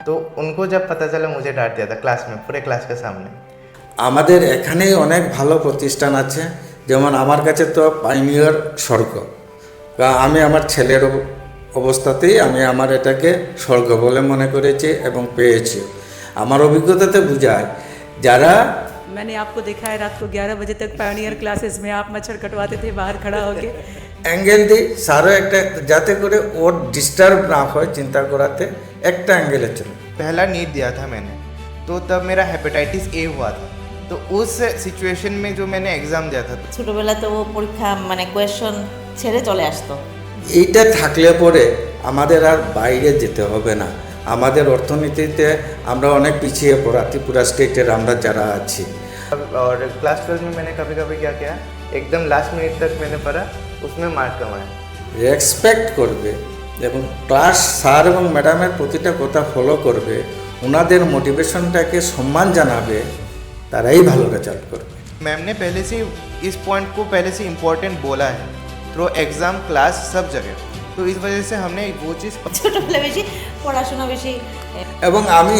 तो उनको जब पता चला मुझे डांट दिया था क्लास में, पूरे क्लास के सामने। আমাদের এখানেই অনেক ভালো প্রতিষ্ঠান আছে, যেমন আমার কাছে তো পাইনিয়ার স্বর্গ। আমি আমার ছেলের অবস্থাতেই আমি আমার এটাকে স্বর্গ বলে মনে করেছি এবং পেয়েছি। আমার অভিজ্ঞতাতে বোঝায় যারা मैंने आपको देखा है रात को 11 बजे तक पायोनियर क्लासेस में आप मच्छर कटवाते थे बाहर खड़ा होके। অ্যাঙ্গেল দিই স্যারও একটা, যাতে করে ওর ডিস্টার্ব না হয় চিন্তা করাতে একটা অ্যাঙ্গেলে চলে। पहला नीट दिया था मैंने, तो तब मेरा हेपेटाइटिस ए हुआ था। तो उस सिचुएशन में जो मैंने एग्ज़ाम दिया था, ছোটোবেলাতে ও পরীক্ষা মানে কোয়েশন ছেড়ে চলে আসতো। এইটা থাকলে পরে আমাদের আর বাইরে যেতে হবে না। আমাদের অর্থনীতিতে আমরা অনেক পিছিয়ে পড়া ত্রিপুরা স্টেটের আমরা যারা আছি। और क्लास 12 में मैंने कभी कभी क्या किया, एकदम लास्ट मिनट तक मैंने पढ़ा, उसमें मार्क कमाया। রেসপেক্ট করবে এবং ক্লাস স্যার এবং ম্যাডামের প্রতিটা কথা ফলো করবে, ওনাদের মোটিভেশনটাকে সম্মান জানাবে, তারাই ভালো রেজাল্ট করবে। मैम ने पहले से इस पॉइंट को पहले से इम्पोर्टेंट बोला है थ्रू एग्ज़ाम, क्लास, सब जगह। तो इस वजह से हमने वो चीज़ ছোটোবেলা বেশি পড়াশোনা বেশি। এবং আমি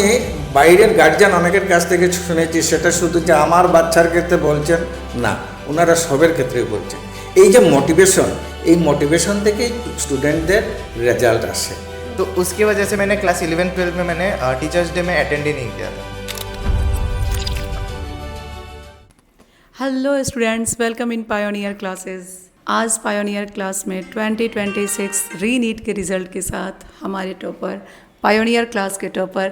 বাইরের গার্জিয়ান অনেকের কাছ থেকে শুনেছি, সেটা শুধু যে আমার বাচ্চার ক্ষেত্রে বলছেন না, ওনারা সবের ক্ষেত্রেই বলছেন। এই যে মোটিভেশন, এই মোটিভেশন থেকেই স্টুডেন্টদের রেজাল্ট আসে। तो उसकी वजह से मैंने क्लास 11-12 में मैंने टीचर्स डे में अटेंड ही नहीं किया था। Hello students, welcome in pioneer classes. आज पायोनियर क्लास में 2026 री-नीट के रिज़ल्ट के साथ हमारे टॉपर, पायोनियर क्लास के टॉपर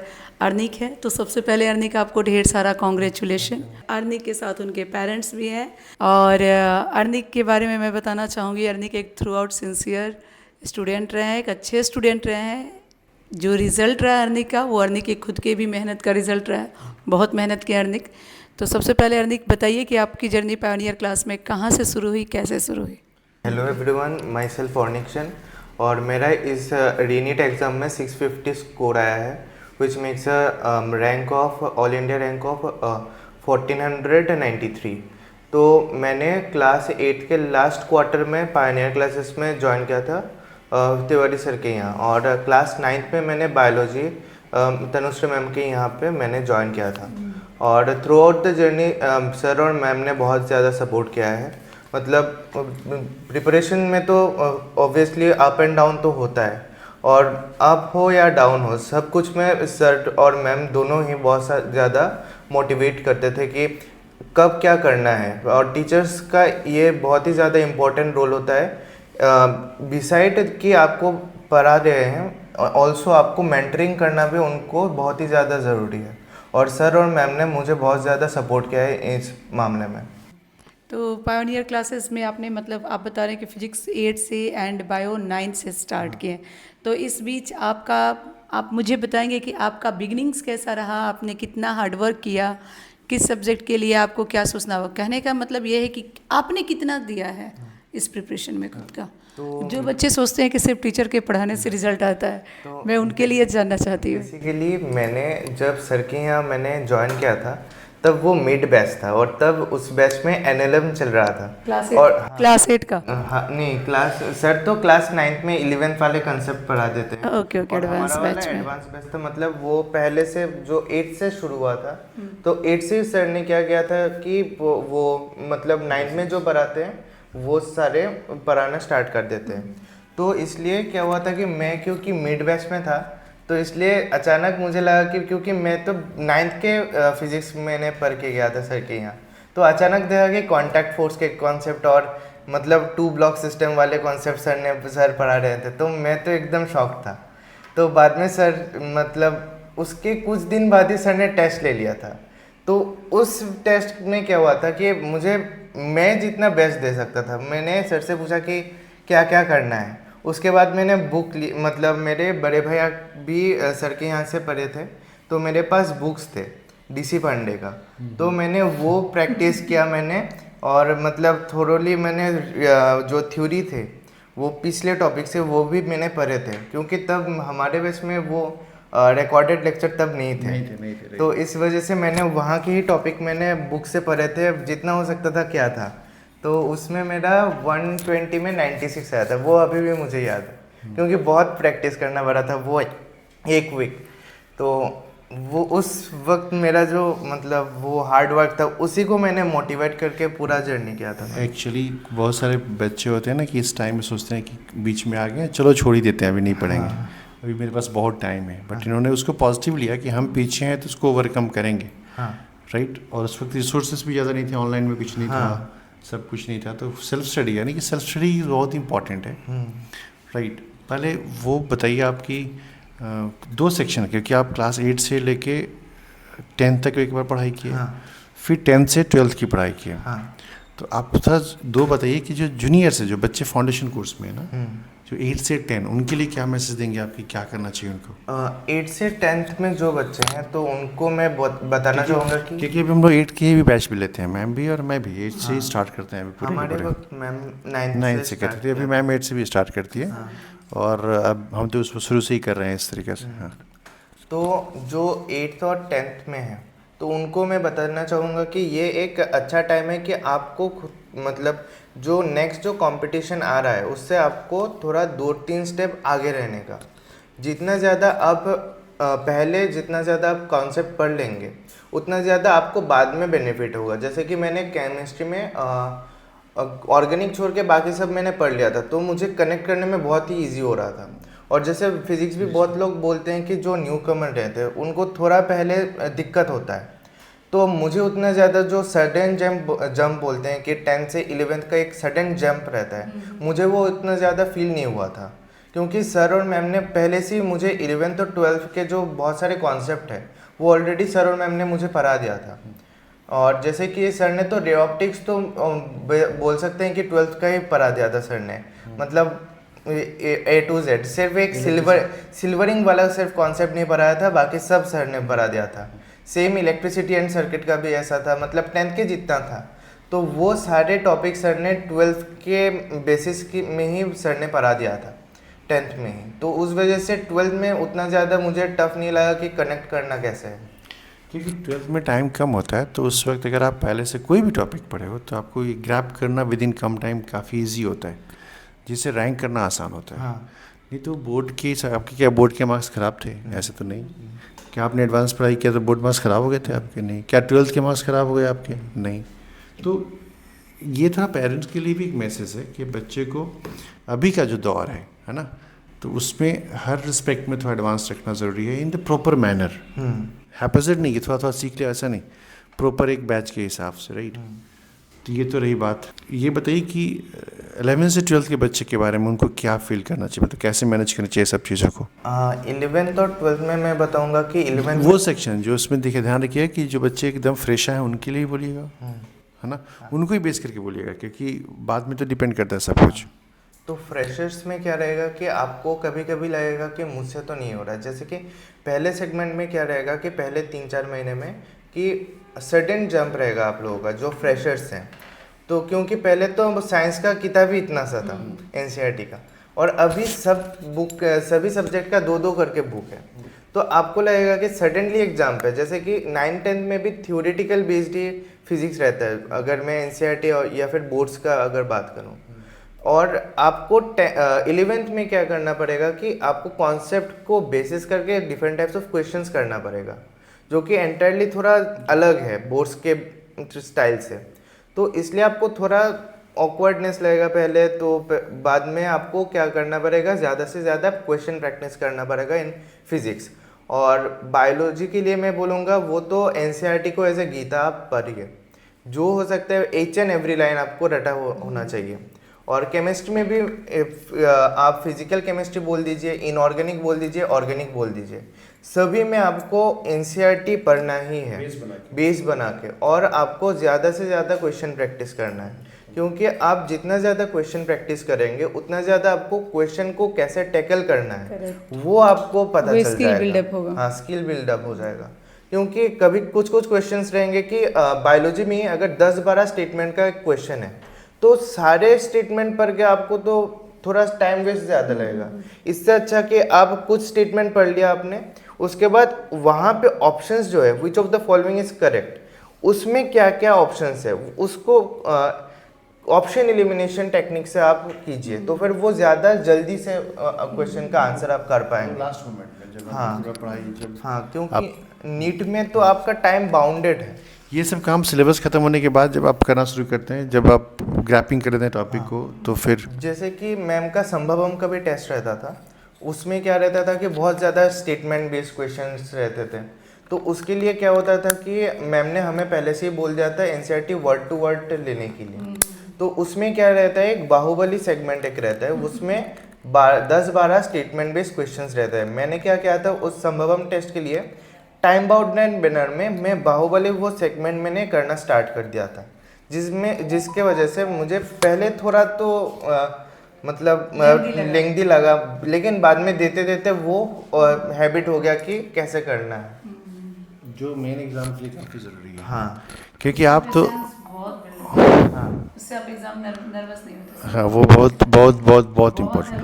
अर्निक है। तो सबसे पहले अर्निक आपको ढेर सारा कॉन्ग्रेचुलेशन। अर्निक के साथ उनके पेरेंट्स भी हैं। और अर्निक के बारे में मैं बताना चाहूँगी, अर्निक एक थ्रू आउट सिंसियर स्टूडेंट रहे हैं, एक अच्छे स्टूडेंट रहे हैं। जो रिज़ल्ट रहा अर्निक का, वो अर्निक की खुद के भी मेहनत का रिज़ल्ट रहा है। बहुत मेहनत की अर्निक। तो सबसे पहले अर्निक बताइए कि आपकी जर्नी पायोनियर क्लास में कहाँ से शुरू हुई, कैसे शुरू हुई? हेलो एवरीवन, माई सेल्फ ऑर्निक्शन। और मेरा इस रीनीट एग्ज़ाम में 650 स्कोर आया है, which makes a rank of all India rank of 1493। तो मैंने क्लास 8 के लास्ट क्वार्टर में पायोनियर क्लासेस में ज्वाइन किया था तिवारी सर के यहाँ। और क्लास 9th में मैंने बायोलॉजी तनुश्री मैम के यहाँ पे मैंने ज्वाइन किया था। और through out the journey sir और मैम ने बहुत ज़्यादा सपोर्ट किया है। मतलब प्रिपरेशन में तो ऑब्वियसली अप एंड डाउन तो होता है, और अप हो या डाउन हो, सब कुछ में सर और मैम दोनों ही बहुत ज़्यादा मोटिवेट करते थे कि कब क्या करना है। और टीचर्स का ये बहुत ही ज़्यादा इम्पोर्टेंट रोल होता है। बिसाइड कि आपको पढ़ा रहे हैं, ऑल्सो आपको मेंटरिंग करना भी उनको बहुत ही ज़्यादा ज़रूरी है। और सर और मैम ने मुझे बहुत ज़्यादा सपोर्ट किया है इस मामले में। तो पायोनियर क्लासेस में आपने, मतलब आप बता रहे हैं कि फिजिक्स 8 से एंड बायो 9 से स्टार्ट किए। तो इस बीच आपका, आप मुझे बताएंगे कि आपका बिगिनिंग्स कैसा रहा, आपने कितना हार्डवर्क किया, किस सब्जेक्ट के लिए आपको क्या सोचना हुआ? कहने का मतलब ये है कि आपने कितना दिया है इस प्रिपरेशन में खुद का। जो बच्चे सोचते हैं कि सिर्फ टीचर के पढ़ाने से रिजल्ट आता है, मैं उनके लिए जानना चाहती हूँ। बेसिकली मैंने जब सर के यहाँ मैंने ज्वाइन किया था, तब वो मिड बैच था, और तब उस बैच में NLM चल रहा था। और क्लास 8 का? हाँ, नहीं, क्लास सर तो क्लास 9th में 11th वाले कंसेप्ट पढ़ा देते हैं। ओके ओके, एडवांस बैच में। एडवांस बैच था, मतलब वो पहले से जो 8 से शुरू हुआ था, तो 8 से सर ने क्या किया था कि वो मतलब 9th में जो पढ़ाते हैं वो सारे पढ़ाना स्टार्ट कर देते हैं। तो इसलिए क्या हुआ था कि मैं क्योंकि मिड बैच में था, तो इसलिए अचानक मुझे लगा कि क्योंकि मैं तो 9th के फिज़िक्स मैंने पढ़ के गया था सर के यहाँ, तो अचानक देखा कि कॉन्टैक्ट फोर्स के कॉन्सेप्ट और मतलब 2 ब्लॉक सिस्टम वाले कॉन्सेप्ट सर पढ़ा रहे थे। तो मैं तो एकदम शॉक था। तो बाद में सर, मतलब उसके कुछ दिन बाद ही सर ने टेस्ट ले लिया था। तो उस टेस्ट में क्या हुआ था कि मैं जितना बेस्ट दे सकता था, मैंने सर से पूछा कि क्या क्या करना है। उसके बाद मैंने बुक ली, मतलब मेरे बड़े भैया भी सर के यहाँ से पढ़े थे, तो मेरे पास बुक्स थे DC पांडे का, तो मैंने वो प्रैक्टिस किया मैंने। और मतलब थोरोली मैंने जो थ्योरी थे वो पिछले टॉपिक से वो भी मैंने पढ़े थे, क्योंकि तब हमारे बेस में वो रिकॉर्डेड लेक्चर तब नहीं थे। तो इस वजह से मैंने वहाँ के ही टॉपिक मैंने बुक से पढ़े थे, जितना हो सकता था क्या था। तो उसमें मेरा 120 में 96 आया था, वो अभी भी मुझे याद है, क्योंकि बहुत प्रैक्टिस करना पड़ा था वो एक वीक। तो वो उस वक्त मेरा जो मतलब वो हार्ड वर्क था उसी को मैंने मोटिवेट करके पूरा जर्नी किया था। एक्चुअली बहुत सारे बच्चे होते हैं ना कि इस टाइम में सोचते हैं कि बीच में आ गए, चलो छोड़ ही देते हैं, अभी नहीं पढ़ेंगे, अभी मेरे पास बहुत टाइम है। बट इन्होंने उसको पॉजिटिव लिया कि हम पीछे हैं तो उसको ओवरकम करेंगे, राइट। और उस वक्त रिसोर्सेज भी ज़्यादा नहीं थे, ऑनलाइन में कुछ नहीं था, सब कुछ नहीं था, तो सेल्फ स्टडी, यानी कि सेल्फ स्टडी बहुत इंपॉर्टेंट है, राइट। पहले वो बताइए आपकी 2 सेक्शन, क्योंकि आप क्लास 8 से लेके 10th तक एक बार पढ़ाई किए, फिर 10th से 12th की पढ़ाई किए, तो आप थोड़ा 2 बताइए कि जो जूनियर से जो बच्चे फाउंडेशन कोर्स में है ना, जो 8 से 10, उनके लिए क्या मैसेज देंगे आपकी, क्या करना चाहिए उनको? 8 से 10th में जो बच्चे हैं तो उनको मैं बताना चाहूँगा कि क्योंकि अभी हम लोग 8 के भी बैच भी लेते हैं, मैम भी और मैं भी 8 से ही स्टार्ट करते हैं अभी पूरे हमारे पूरे। वक्त मैम 9 से करती थी, अभी मैम 8 से भी स्टार्ट करती है, और अब हम तो उसको शुरू से ही कर रहे हैं इस तरीके से। हाँ, तो जो 8th और 10th में है तो उनको मैं बताना चाहूँगा कि ये एक अच्छा टाइम है कि आपको मतलब जो नेक्स्ट जो कंपटीशन आ रहा है उससे आपको थोड़ा 2-3 स्टेप आगे रहने का। जितना ज़्यादा आप पहले जितना ज़्यादा आप कॉन्सेप्ट पढ़ लेंगे उतना ज़्यादा आपको बाद में बेनिफिट होगा। जैसे कि मैंने केमिस्ट्री में ऑर्गेनिक छोड़ के बाकी सब मैंने पढ़ लिया था तो मुझे कनेक्ट करने में बहुत ही ईजी हो रहा था। और जैसे फिजिक्स भी बहुत लोग बोलते हैं कि जो न्यू कमर रहते हैं उनको थोड़ा पहले दिक्कत होता है, तो मुझे उतना ज़्यादा जो सडन जंप बोलते हैं कि 10th से 11th का एक सडन जंप रहता है, मुझे वो इतना ज़्यादा फील नहीं हुआ था, क्योंकि सर और मैम ने पहले से ही मुझे 11th और 12th के जो बहुत सारे कॉन्सेप्ट है वो ऑलरेडी सर और मैम ने मुझे पढ़ा दिया था। और जैसे कि सर ने तो रे ऑप्टिक्स तो बोल सकते हैं कि 12th का ही पढ़ा दिया था सर ने, मतलब A to Z, सिर्फ एक सिल्वरिंग वाला सिर्फ कॉन्सेप्ट नहीं पढ़ाया था, बाकी सब सर ने पढ़ा दिया था। सेम इलेक्ट्रिसिटी एंड सर्किट का भी ऐसा था, मतलब 10th के जितना था, तो वो सारे टॉपिक सर ने 12th के बेसिस की में ही सर ने पढ़ा दिया था 10th में ही, तो उस वजह से 12th में उतना ज़्यादा मुझे टफ नहीं लगा कि कनेक्ट करना कैसे है। क्योंकि 12th में टाइम कम होता है, तो उस वक्त अगर आप पहले से कोई भी टॉपिक पढ़े हो तो आपको ये ग्रैब करना विद इन कम टाइम काफ़ी ईजी होता है, जिससे रैंक करना आसान होता है। नहीं तो बोर्ड के आपके क्या बोर्ड के मार्क्स ख़राब थे? ऐसे तो नहीं। क्या आपने एडवांस पढ़ाई किया तो बोर्ड मार्क्स ख़राब हो गए थे आपके? नहीं। क्या 12th के मार्क्स ख़राब हो गए आपके? नहीं। तो ये थोड़ा पेरेंट्स के लिए भी एक मैसेज है कि बच्चे को अभी का जो दौर है ना, तो उसमें हर रिस्पेक्ट में थोड़ा एडवांस रखना ज़रूरी है, इन द प्रॉपर मैनर। हैपोजिट नहीं कि थोड़ा थोड़ा सीख लिया, ऐसा नहीं, प्रॉपर एक बैच के हिसाब से, राइट। तो ये तो रही बात। ये बताइए कि 11th से 12th के बच्चे के बारे में उनको क्या फील करना चाहिए, मतलब कैसे मैनेज करना चाहिए सब चीज़ों को? 11th और 12th में मैं बताऊंगा कि 11th वो सेक्शन जो उसमें देखिए, ध्यान रखिए कि जो बच्चे एकदम फ्रेश हैं उनके लिए बोलिएगा, है ना, उनको ही बेस करके बोलिएगा, क्योंकि बाद में तो डिपेंड करता है सब कुछ। तो फ्रेशर्स में क्या रहेगा कि आपको कभी कभी लगेगा कि मुझसे तो नहीं हो रहा है। जैसे कि पहले सेगमेंट में क्या रहेगा कि पहले 3-4 महीने में कि सडन जंप रहेगा आप लोगों का जो फ्रेशर्स हैं, तो क्योंकि पहले तो साइंस का किताब ही इतना सा था NCERT का, और अभी सभी सब्जेक्ट का 2-2 करके बुक है, तो आपको लगेगा कि सडनली एक जंप है। जैसे कि 9th-10th में भी थ्योरेटिकल बेस्ड ही फिजिक्स रहता है, अगर मैं NCERT या फिर बोर्ड्स का अगर बात करूँ। और आपको 11th में क्या करना पड़ेगा कि आपको कॉन्सेप्ट को बेसिस करके डिफरेंट टाइप्स ऑफ क्वेश्चंस करना पड़ेगा, जो कि एंटायरली थोड़ा अलग है बोर्ड्स के स्टाइल से, तो इसलिए आपको थोड़ा ऑकवर्डनेस लगेगा पहले, तो बाद में आपको क्या करना पड़ेगा, ज़्यादा से ज़्यादा क्वेश्चन प्रैक्टिस करना पड़ेगा इन फिजिक्स। और बायोलॉजी के लिए मैं बोलूँगा वो तो NCERT को एज ए गीता आप पढ़िए, जो हो सकता है ईच एंड एवरी लाइन आपको रटा होना चाहिए। और केमिस्ट्री में भी आप फिजिकल केमिस्ट्री बोल दीजिए, इनऑर्गेनिक बोल दीजिए, ऑर्गेनिक बोल दीजिए, सभी में आपको NCERT पढ़ना ही है बेस बना के, और आपको ज़्यादा से ज़्यादा क्वेश्चन प्रैक्टिस करना है, क्योंकि आप जितना ज़्यादा क्वेश्चन प्रैक्टिस करेंगे उतना ज़्यादा आपको क्वेश्चन को कैसे टैकल करना है वो आपको पता चल जाएगा। हाँ, स्किल बिल्डअप हो जाएगा, क्योंकि कभी कुछ क्वेश्चंस रहेंगे कि बायोलॉजी में अगर 10-12 स्टेटमेंट का एक क्वेश्चन है तो सारे स्टेटमेंट पढ़ के आपको तो थोड़ा टाइम वेस्ट ज़्यादा लगेगा। इससे अच्छा कि आप कुछ स्टेटमेंट पढ़ लिया आपने, उसके बाद वहाँ पे ऑप्शंस जो है which of the following is correct, उसमें क्या क्या ऑप्शंस है उसको ऑप्शन एलिमिनेशन टेक्निक से आप कीजिए, तो फिर वो ज़्यादा जल्दी से क्वेश्चन का आंसर आप कर पाएंगे लास्ट मोमेंट में जब हाँ। आप पूरा पढ़ाई जब हाँ, क्योंकि नीट में तो आपका टाइम बाउंडेड है। ये सब काम सिलेबस खत्म होने के बाद जब आप करना शुरू करते हैं, जब आप ग्रैपिंग कर देते हैं टॉपिक को, तो फिर जैसे कि मैम का संभवम का भी टेस्ट रहता था, उसमें क्या रहता था कि बहुत ज़्यादा स्टेटमेंट बेस्ड क्वेश्चंस रहते थे। तो उसके लिए क्या होता था कि मैम ने हमें पहले से ही बोल दिया था एनसीईआरटी वर्ड टू वर्ड लेने के लिए। तो उसमें क्या रहता है, एक बाहुबली सेगमेंट एक रहता है, उसमें 10-12 स्टेटमेंट बेस्ड क्वेश्चंस रहता है। मैंने क्या किया था उस संभवम टेस्ट के लिए, टाइम बाउंड बैनर में मैं बाहुबली वो सेगमेंट मैंने करना स्टार्ट कर दिया था, जिसके वजह से मुझे पहले थोड़ा तो मतलब लेंथी लगा, लेकिन बाद में देते देते वो हैबिट हो गया कि कैसे करना है। जो मेन एग्जाम के लिए काफ़ी ज़रूरी है। हाँ, क्योंकि आप तो हाँ, उससे आप एग्जाम नर्वस नहीं होते। हाँ, वो बहुत बहुत बहुत बहुत इम्पोर्टेंट।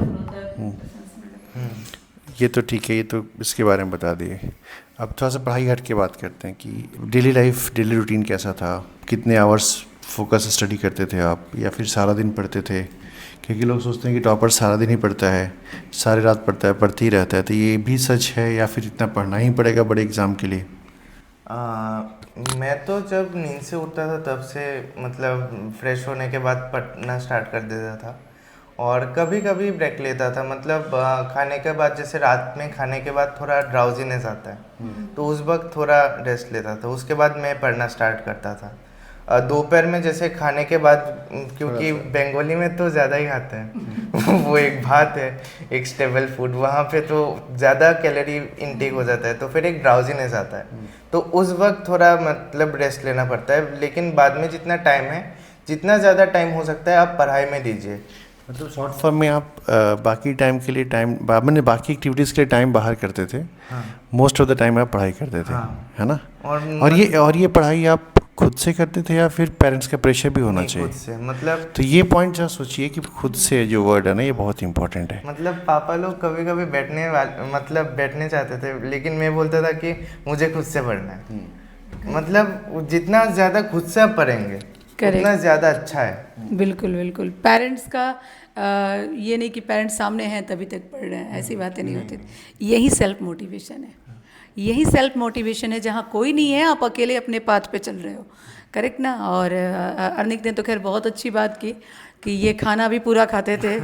ये तो ठीक है, ये तो इसके बारे में बता दिए। अब थोड़ा सा पढ़ाई हट के बात करते हैं कि डेली लाइफ, डेली रूटीन कैसा था, कितने आवर्स फोकस स्टडी करते थे आप, या फिर सारा दिन पढ़ते थे? क्योंकि लोग सोचते हैं कि टॉपर सारा दिन ही पढ़ता है, सारी रात पढ़ता है, पढ़ते ही रहता है, तो ये भी सच है या फिर इतना पढ़ना ही पड़ेगा बड़े एग्ज़ाम के लिए? मैं तो जब नींद से उठता था तब से मतलब फ्रेश होने के बाद पढ़ना स्टार्ट कर देता था, और कभी कभी ब्रेक लेता था, मतलब खाने के बाद, जैसे रात में खाने के बाद थोड़ा ड्राउजीनेस आता है तो उस वक्त थोड़ा रेस्ट लेता था, उसके बाद मैं पढ़ना स्टार्ट करता था। दोपहर में जैसे खाने के बाद, क्योंकि बंगाली में तो ज़्यादा ही खाते हैं वो एक भात है, एक स्टेबल फूड, वहाँ पे तो ज़्यादा कैलोरी इनटेक हो जाता है, तो फिर एक ड्राउजीनेस आता है, तो उस वक्त थोड़ा मतलब रेस्ट लेना पड़ता है। लेकिन बाद में जितना टाइम है, जितना ज़्यादा टाइम हो सकता है आप पढ़ाई में दीजिए। मतलब शॉर्ट फॉर्म में आप बाकी टाइम के लिए टाइम, मैंने बाकी एक्टिविटीज़ के लिए टाइम बाहर करते थे, मोस्ट ऑफ द टाइम आप पढ़ाई करते थे, है ना? और ये पढ़ाई आप खुद से करते थे या फिर पेरेंट्स का प्रेशर भी होना चाहिए? खुद से, मतलब तो ये पॉइंट जरा सोचिए कि खुद से जो वर्ड है ना, ये बहुत इंपॉर्टेंट है। मतलब पापा लोग कभी कभी बैठने चाहते थे, लेकिन मैं बोलता था कि मुझे खुद से पढ़ना है। मतलब जितना ज़्यादा खुद से आप पढ़ेंगे उतना ज़्यादा अच्छा है। बिल्कुल बिल्कुल। पेरेंट्स का ये नहीं कि पेरेंट्स सामने हैं तभी तक पढ़ रहे हैं, ऐसी बातें नहीं होती। यही सेल्फ मोटिवेशन है, यही सेल्फ मोटिवेशन है। जहाँ कोई नहीं है, आप अकेले अपने पाथ पे चल रहे हो, करेक्ट ना? और अर्निक ने तो खैर बहुत अच्छी बात की कि ये खाना भी पूरा खाते थे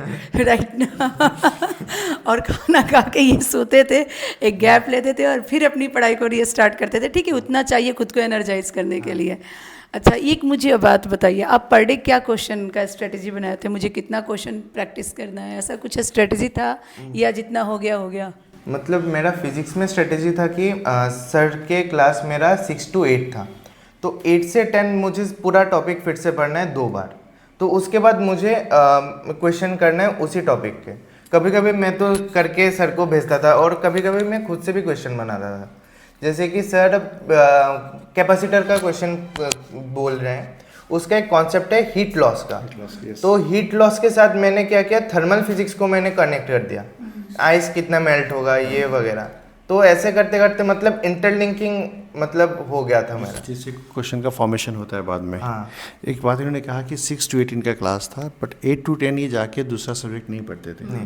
राइट ना और खाना खा के ये सोते थे, एक गैप लेते थे और फिर अपनी पढ़ाई को रीस्टार्ट करते थे। ठीक है, उतना चाहिए खुद को एनर्जाइज करने के लिए। अच्छा, एक मुझे बात बताइए, आप पर डे क्या क्वेश्चन का स्ट्रेटजी बनाए थे? मुझे कितना क्वेश्चन प्रैक्टिस करना है, ऐसा कुछ स्ट्रेटजी था या जितना हो गया हो गया? मतलब मेरा फिजिक्स में स्ट्रेटजी था कि सर के क्लास मेरा 6 to 8 था, तो 8 से 10 मुझे पूरा टॉपिक फिर से पढ़ना है 2 बार, तो उसके बाद मुझे क्वेश्चन करना है उसी टॉपिक के। कभी कभी मैं तो करके सर को भेजता था और कभी कभी मैं खुद से भी क्वेश्चन बनाता था। जैसे कि सर कैपेसिटर का क्वेश्चन बोल रहे हैं, उसका एक कॉन्सेप्ट है हीट लॉस का, तो हीट लॉस के साथ मैंने क्या किया, थर्मल फिजिक्स को मैंने कनेक्ट कर दिया, आइस कितना मेल्ट होगा ये वगैरह। तो ऐसे करते करते मतलब इंटरलिंकिंग मतलब हो गया था मेरा, जिससे क्वेश्चन का फॉर्मेशन होता है बाद में। हाँ। एक बात इन्होंने कहा कि 6 to 8 इनका क्लास था, बट 8 to 10 ये जाके दूसरा सब्जेक्ट नहीं पढ़ते थे,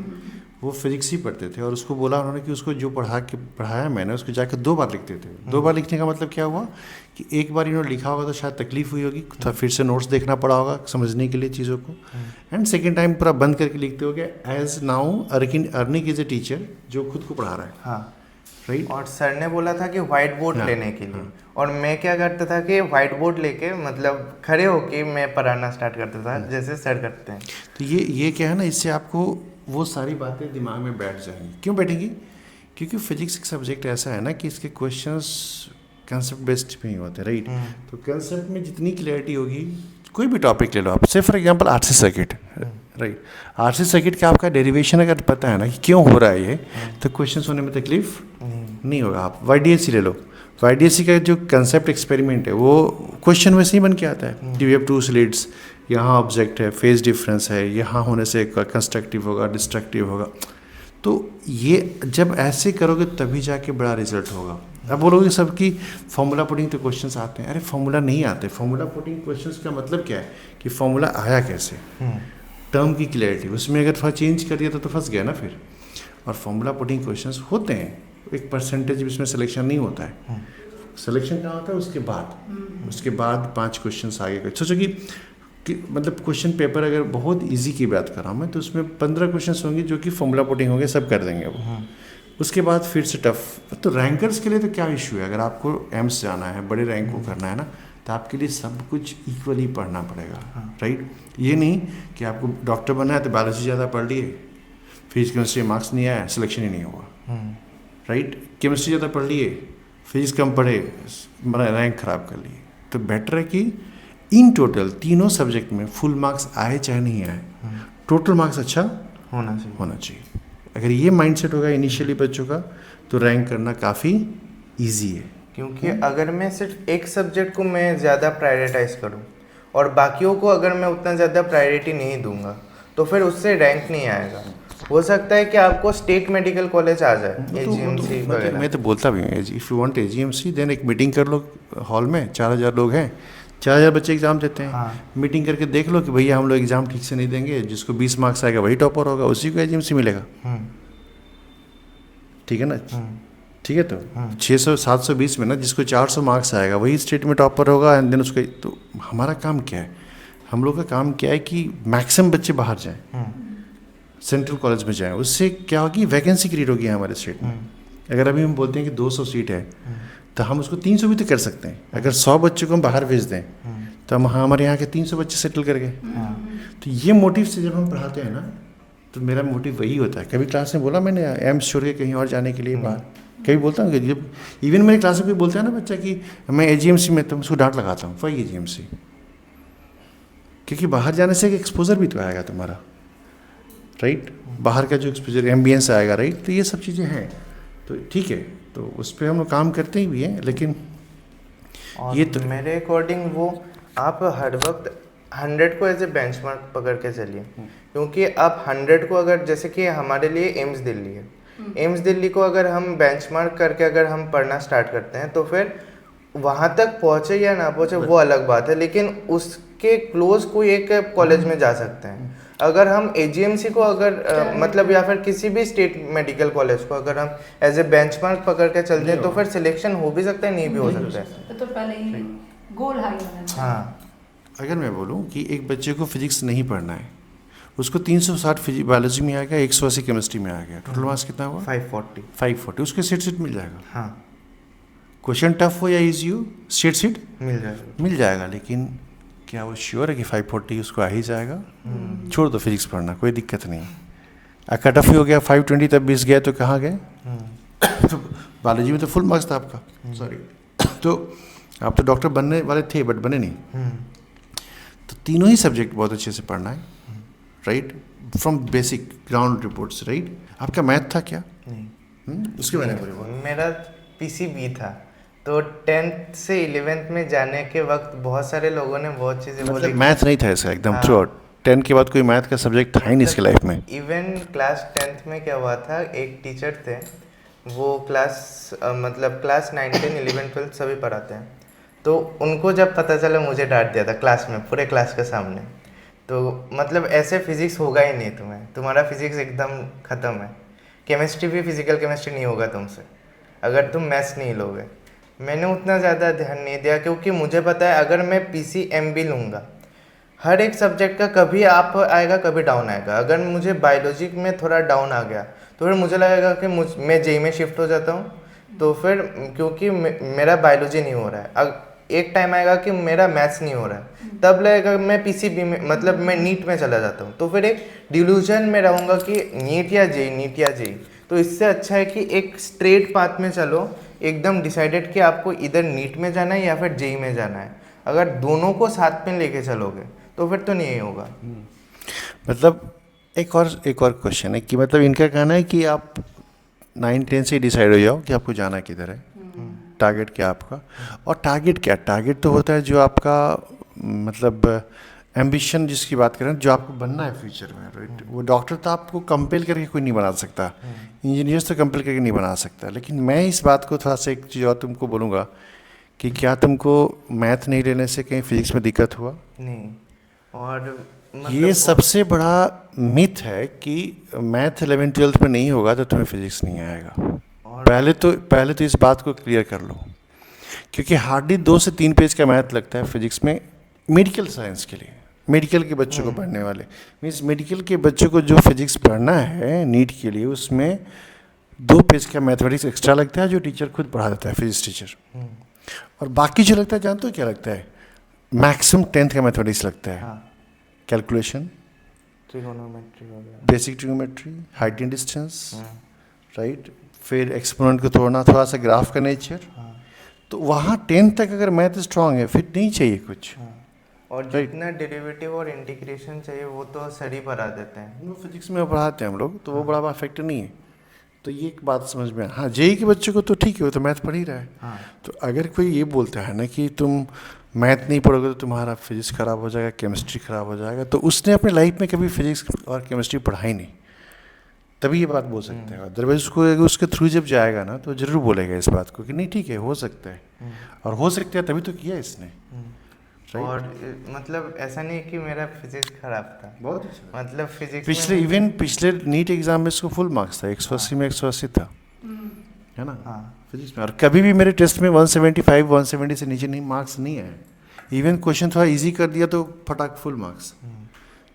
वो फिजिक्स ही पढ़ते थे। और उसको बोला उन्होंने कि उसको जो पढ़ाया मैंने उसको जाके 2 बार लिखते थे। 2 बार लिखने का मतलब क्या हुआ कि एक बार इन्होंने लिखा होगा तो शायद तकलीफ हुई होगी, तो फिर से नोट्स देखना पड़ा होगा समझने के लिए चीज़ों को, एंड सेकेंड टाइम पूरा बंद करके लिखते हो गया। As now Arnik is a teacher जो खुद को पढ़ा रहा है, हाँ राइट? और सर ने बोला था कि व्हाइट बोर्ड लेने के लिए, और मैं क्या करता था कि व्हाइट बोर्ड लेके मतलब खड़े होके मैं पढ़ाना स्टार्ट करता था जैसे सर करते हैं। तो ये क्या है ना, इससे आपको वो सारी बातें दिमाग में बैठ जाएंगी। क्यों बैठेंगी? क्योंकि फिजिक्स एक सब्जेक्ट ऐसा है ना कि इसके क्वेश्चंस कंसेप्ट बेस्ड में ही होते हैं, राइट? तो कंसेप्ट में जितनी क्लैरिटी होगी, कोई भी टॉपिक ले लो आप, से for example RC circuit, right? RC circuit का आपका डेरिवेशन अगर पता है ना कि क्यों हो रहा है ये, तो क्वेश्चन होने में तकलीफ नहीं होगा। आप YDSC ले लो, YDSC का जो कंसेप्ट एक्सपेरिमेंट है वो क्वेश्चन वैसे ही बन के आता है कि वी हैव 2 स्लिट्स, यहाँ ऑब्जेक्ट है, फेज डिफरेंस है, यहाँ होने से कंस्ट्रक्टिव होगा, डिस्ट्रक्टिव होगा। तो ये जब ऐसे करोगे तभी जाके बड़ा रिजल्ट होगा। अब बोलोगे सबकी फॉर्मूला पुटिंग तो क्वेश्चंस आते हैं, अरे फॉर्मूला नहीं आते। फॉर्मूला पुटिंग क्वेश्चंस का मतलब क्या है कि फॉर्मूला आया कैसे, टर्म की क्लैरिटी, उसमें अगर थोड़ा चेंज कर दिया तो फंस गया ना फिर। और फॉर्मूला पुटिंग क्वेश्चंस होते हैं, एक परसेंटेज इसमें सिलेक्शन नहीं होता है। सिलेक्शन कहाँ होता है उसके बाद 5 क्वेश्चंस आगे। सोचो कि मतलब क्वेश्चन पेपर अगर बहुत इजी की बात कर रहा हूँ मैं, तो उसमें 15 क्वेश्चंस होंगे जो कि फॉर्मूला पुटिंग होंगे, सब कर देंगे वो। उसके बाद फिर से टफ। तो रैंकर्स के लिए तो क्या इशू है, अगर आपको एम्स जाना है, बड़े रैंक को करना है ना, तो आपके लिए सब कुछ इक्वली पढ़ना पड़ेगा, राइट। ये नहीं कि आपको डॉक्टर बनना है तो बायोलॉजी ज़्यादा पढ़ लिए, फिजिक्स केमिस्ट्री मार्क्स नहीं आया, सिलेक्शन ही नहीं हुआ, राइट। केमिस्ट्री ज़्यादा पढ़ लिए, फिजिक्स कम पढ़े, रैंक खराब कर लिए। तो बेटर है कि इन टोटल तीनों सब्जेक्ट में फुल मार्क्स आए चाहे नहीं आए, टोटल मार्क्स अच्छा होना चाहिए। अगर ये माइंडसेट होगा इनिशियली बच्चों का, तो रैंक करना काफ़ी इजी है। क्योंकि अगर मैं सिर्फ एक सब्जेक्ट को मैं ज़्यादा प्रायोरिटाइज करूँ और बाकियों को अगर मैं उतना ज़्यादा प्रायोरिटी नहीं दूंगा, तो फिर उससे रैंक नहीं आएगा। हो सकता है कि आपको स्टेट मेडिकल कॉलेज आ जाए, एजीएमसी वगैरह। मैं तो बोलता भी हूँ, इफ़ यू वांट एजीएमसी देन एक मीटिंग कर लो हॉल में, 4000 लोग हैं, 4000 बच्चे एग्ज़ाम देते हैं। मीटिंग करके देख लो कि भैया हम लोग एग्ज़ाम ठीक से नहीं देंगे, जिसको 20 मार्क्स आएगा वही टॉपर होगा, उसी को एजीएमसी मिलेगा। ठीक है ना, ठीक है। तो 600 720 में ना जिसको 400 मार्क्स आएगा वही स्टेट में टॉपर होगा, एंड देन उसको। तो हमारा काम क्या है, हम लोग का काम क्या है कि मैक्सिमम बच्चे बाहर जाएं, सेंट्रल कॉलेज में जाएं। उससे क्या होगी, वैकेंसी क्रिएट होगी हमारे स्टेट में। अगर अभी हम बोलते हैं कि 200 सीट है, तो हम उसको 300 भी तो कर सकते हैं। अगर 100 बच्चों को हम बाहर भेज दें, तो हम हमारे यहाँ के 300 बच्चे सेटल कर गए। तो ये मोटिव से जब हम पढ़ाते हैं ना, तो मेरा मोटिव वही होता है। कभी क्लास में बोला मैंने एम्स छोड़ के कहीं और जाने के लिए बाहर, कभी बोलता हूँ कि जब इवन मेरी क्लास में कोई बोलता है ना बच्चा कि मैं एजीएमसी में, तो उसको डांट लगाता हूँ, वही एजीएमसी। क्योंकि बाहर जाने से एक एक्सपोजर भी तो आएगा तुम्हारा, राइट। बाहर का जो एक्सपोजर, एम्बियंस आएगा, राइट। तो ये सब चीज़ें हैं, तो ठीक है। तो उस पर हम लोग काम करते ही भी हैं, लेकिन और ये तो मेरे अकॉर्डिंग वो आप हर वक्त 100 को एज ए बेंचमार्क पकड़ के चलिए। क्योंकि आप 100 को अगर, जैसे कि हमारे लिए एम्स दिल्ली है, एम्स दिल्ली को अगर हम बेंचमार्क करके अगर हम पढ़ना स्टार्ट करते हैं, तो फिर वहाँ तक पहुँचे या ना पहुँचे वो अलग बात है, लेकिन उसके क्लोज कोई एक कॉलेज में जा सकते हैं। अगर हम एजीएमसी को अगर मतलब या फिर किसी भी स्टेट मेडिकल कॉलेज को अगर हम एज ए बेंचमार्क पकड़ के चलते हैं, तो फिर सिलेक्शन हो भी सकता है, नहीं भी हो सकता है। तो पहले ही गोल हाई होना चाहिए। हाँ, अगर मैं बोलूँ कि एक बच्चे को फिजिक्स नहीं पढ़ना है, उसको 360 बायोलॉजी में आ गया, 180 केमिस्ट्री में आ गया, टोटल मार्क्स कितना हुआ? 540। उसके सीट मिल जाएगा। हाँ, क्वेश्चन टफ हो या इजी हो, सीट मिल जाएगा। लेकिन क्या वो श्योर है कि 540 उसको आ ही जाएगा? छोड़ दो फिजिक्स पढ़ना, कोई दिक्कत नहीं है। कट ऑफ ही हो गया 520, तब 20 गए तो कहाँ गए? तो बायोलॉजी में तो फुल मार्क्स था आपका, सॉरी। तो आप तो डॉक्टर बनने वाले थे बट बने नहीं। तो तीनों ही सब्जेक्ट बहुत अच्छे से पढ़ना है, right, from basic ground reports, right. आपका मैथ था क्या? नहीं, उसके बारे में मेरा पीसीबी था। तो 10th से 11th में जाने के वक्त बहुत सारे लोगों ने बहुत चीज़ें बोली। मतलब मैथ नहीं था ऐसा एकदम थ्रू आउट? 10 के बाद कोई मैथ का सब्जेक्ट था ही नहीं इसके लाइफ में? इवन क्लास 10th में क्या हुआ था, एक टीचर थे, वो मतलब क्लास 9, 10, 11, 12 सभी पढ़ाते हैं। तो उनको जब पता चला, मुझे डांट दिया था क्लास में, पूरे क्लास के सामने। तो मतलब ऐसे फिजिक्स होगा ही नहीं तुम्हारा फिजिक्स एकदम ख़त्म है। केमिस्ट्री भी, फिजिकल केमिस्ट्री नहीं होगा तुमसे अगर तुम मैथ्स नहीं लोगे। मैंने उतना ज़्यादा ध्यान नहीं दिया, क्योंकि मुझे पता है अगर मैं पीसीएमबी लूँगा, हर एक सब्जेक्ट का कभी अप आएगा कभी डाउन आएगा। अगर मुझे बायोलॉजी में थोड़ा डाउन आ गया, तो फिर मुझे लगेगा कि मैं जेई में शिफ्ट हो जाता हूँ। तो फिर क्योंकि मेरा बायोलॉजी नहीं हो रहा है, एक टाइम आएगा कि मेरा मैथ्स नहीं हो रहा है, तब लगेगा मैं पीसीबी में, मतलब मैं नीट में चला जाता हूँ। तो फिर एक डिल्यूजन में रहूँगा कि नीट या जेई। तो इससे अच्छा है कि एक स्ट्रेट पाथ में चलो, एकदम डिसाइडेड कि आपको इधर नीट में जाना है या फिर जेई में जाना है। अगर दोनों को साथ में लेके चलोगे तो फिर तो नहीं होगा। मतलब एक और क्वेश्चन है कि मतलब इनका कहना है कि आप 9-10 से डिसाइड हो जाओ कि आपको जाना किधर है, टारगेट क्या आपका। और टारगेट क्या? टारगेट तो होता है जो आपका मतलब एम्बिशन जिसकी बात करें, जो आपको बनना है फ्यूचर में, राइट, वो डॉक्टर तो आपको कंपेल करके कोई नहीं बना सकता, इंजीनियर्स तो कंपेल करके नहीं बना सकता। लेकिन मैं इस बात को थोड़ा सा एक चीज़ और तुमको बोलूँगा कि क्या तुमको मैथ नहीं लेने से कहीं फिजिक्स में दिक्कत हुआ? नहीं। और ये सबसे बड़ा मिथ है कि मैथ 11th-12th में नहीं होगा तो तुम्हें फिजिक्स नहीं आएगा। पहले तो इस बात को क्लियर कर लो, क्योंकि हार्डली 2 से 3 पेज का मैथ लगता है फिजिक्स में मेडिकल साइंस के लिए, मेडिकल के बच्चों को पढ़ने वाले। मीन्स मेडिकल के बच्चों को जो फिजिक्स पढ़ना है नीट के लिए, उसमें 2 पेज का मैथमेटिक्स एक्स्ट्रा लगता है, जो टीचर खुद पढ़ा देता है, फिजिक्स टीचर। और बाकी जो लगता है, जानते हो क्या लगता है? मैक्सिमम 10th का मैथमेटिक्स लगता है। कैलकुलेशन, ट्रिगोनोमेट्री हो गया, basic trigonometry, height and distance, right, फिर एक्सपोनेंट को तोड़ना, थोड़ा सा ग्राफ का नेचर। तो वहाँ 10th तक अगर मैथ स्ट्रांग है, फिर नहीं चाहिए कुछ। और जितना डेरिवेटिव और इंटीग्रेशन चाहिए वो तो सर ही पढ़ा देते हैं। वो फिजिक्स में पढ़ाते हैं हम लोग, तो वो बड़ा फैक्टर नहीं है। तो ये एक बात समझ में। हाँ, जेई के बच्चों को तो ठीक है, वो तो मैथ पढ़ ही रहा है। तो अगर कोई ये बोलता है ना कि तुम मैथ नहीं पढ़ोगे तो तुम्हारा फिजिक्स खराब हो जाएगा, केमिस्ट्री खराब हो जाएगा, तो उसने अपने लाइफ में कभी फिजिक्स और केमिस्ट्री पढ़ाई नहीं, तभी ये बात बोल सकते हैं। अदरवाइज उसको अगर उसके थ्रू जब जाएगा ना तो जरूर बोलेगा इस बात को कि नहीं ठीक है, हो सकता है, और हो सकता है तभी तो किया इसने। और मतलब ऐसा नहीं कि मेरा फिजिक्स खराब था, बहुत अच्छा। मतलब फिजिक्स पिछले नीट एग्जाम में इसको फुल मार्क्स था, 180 में 180 था, है ना? फिजिक्स में। और कभी भी मेरे टेस्ट में 175 170 से नीचे नहीं मार्क्स नहीं आए। इवन क्वेश्चन थोड़ा इजी कर दिया तो फटाक फुल मार्क्स।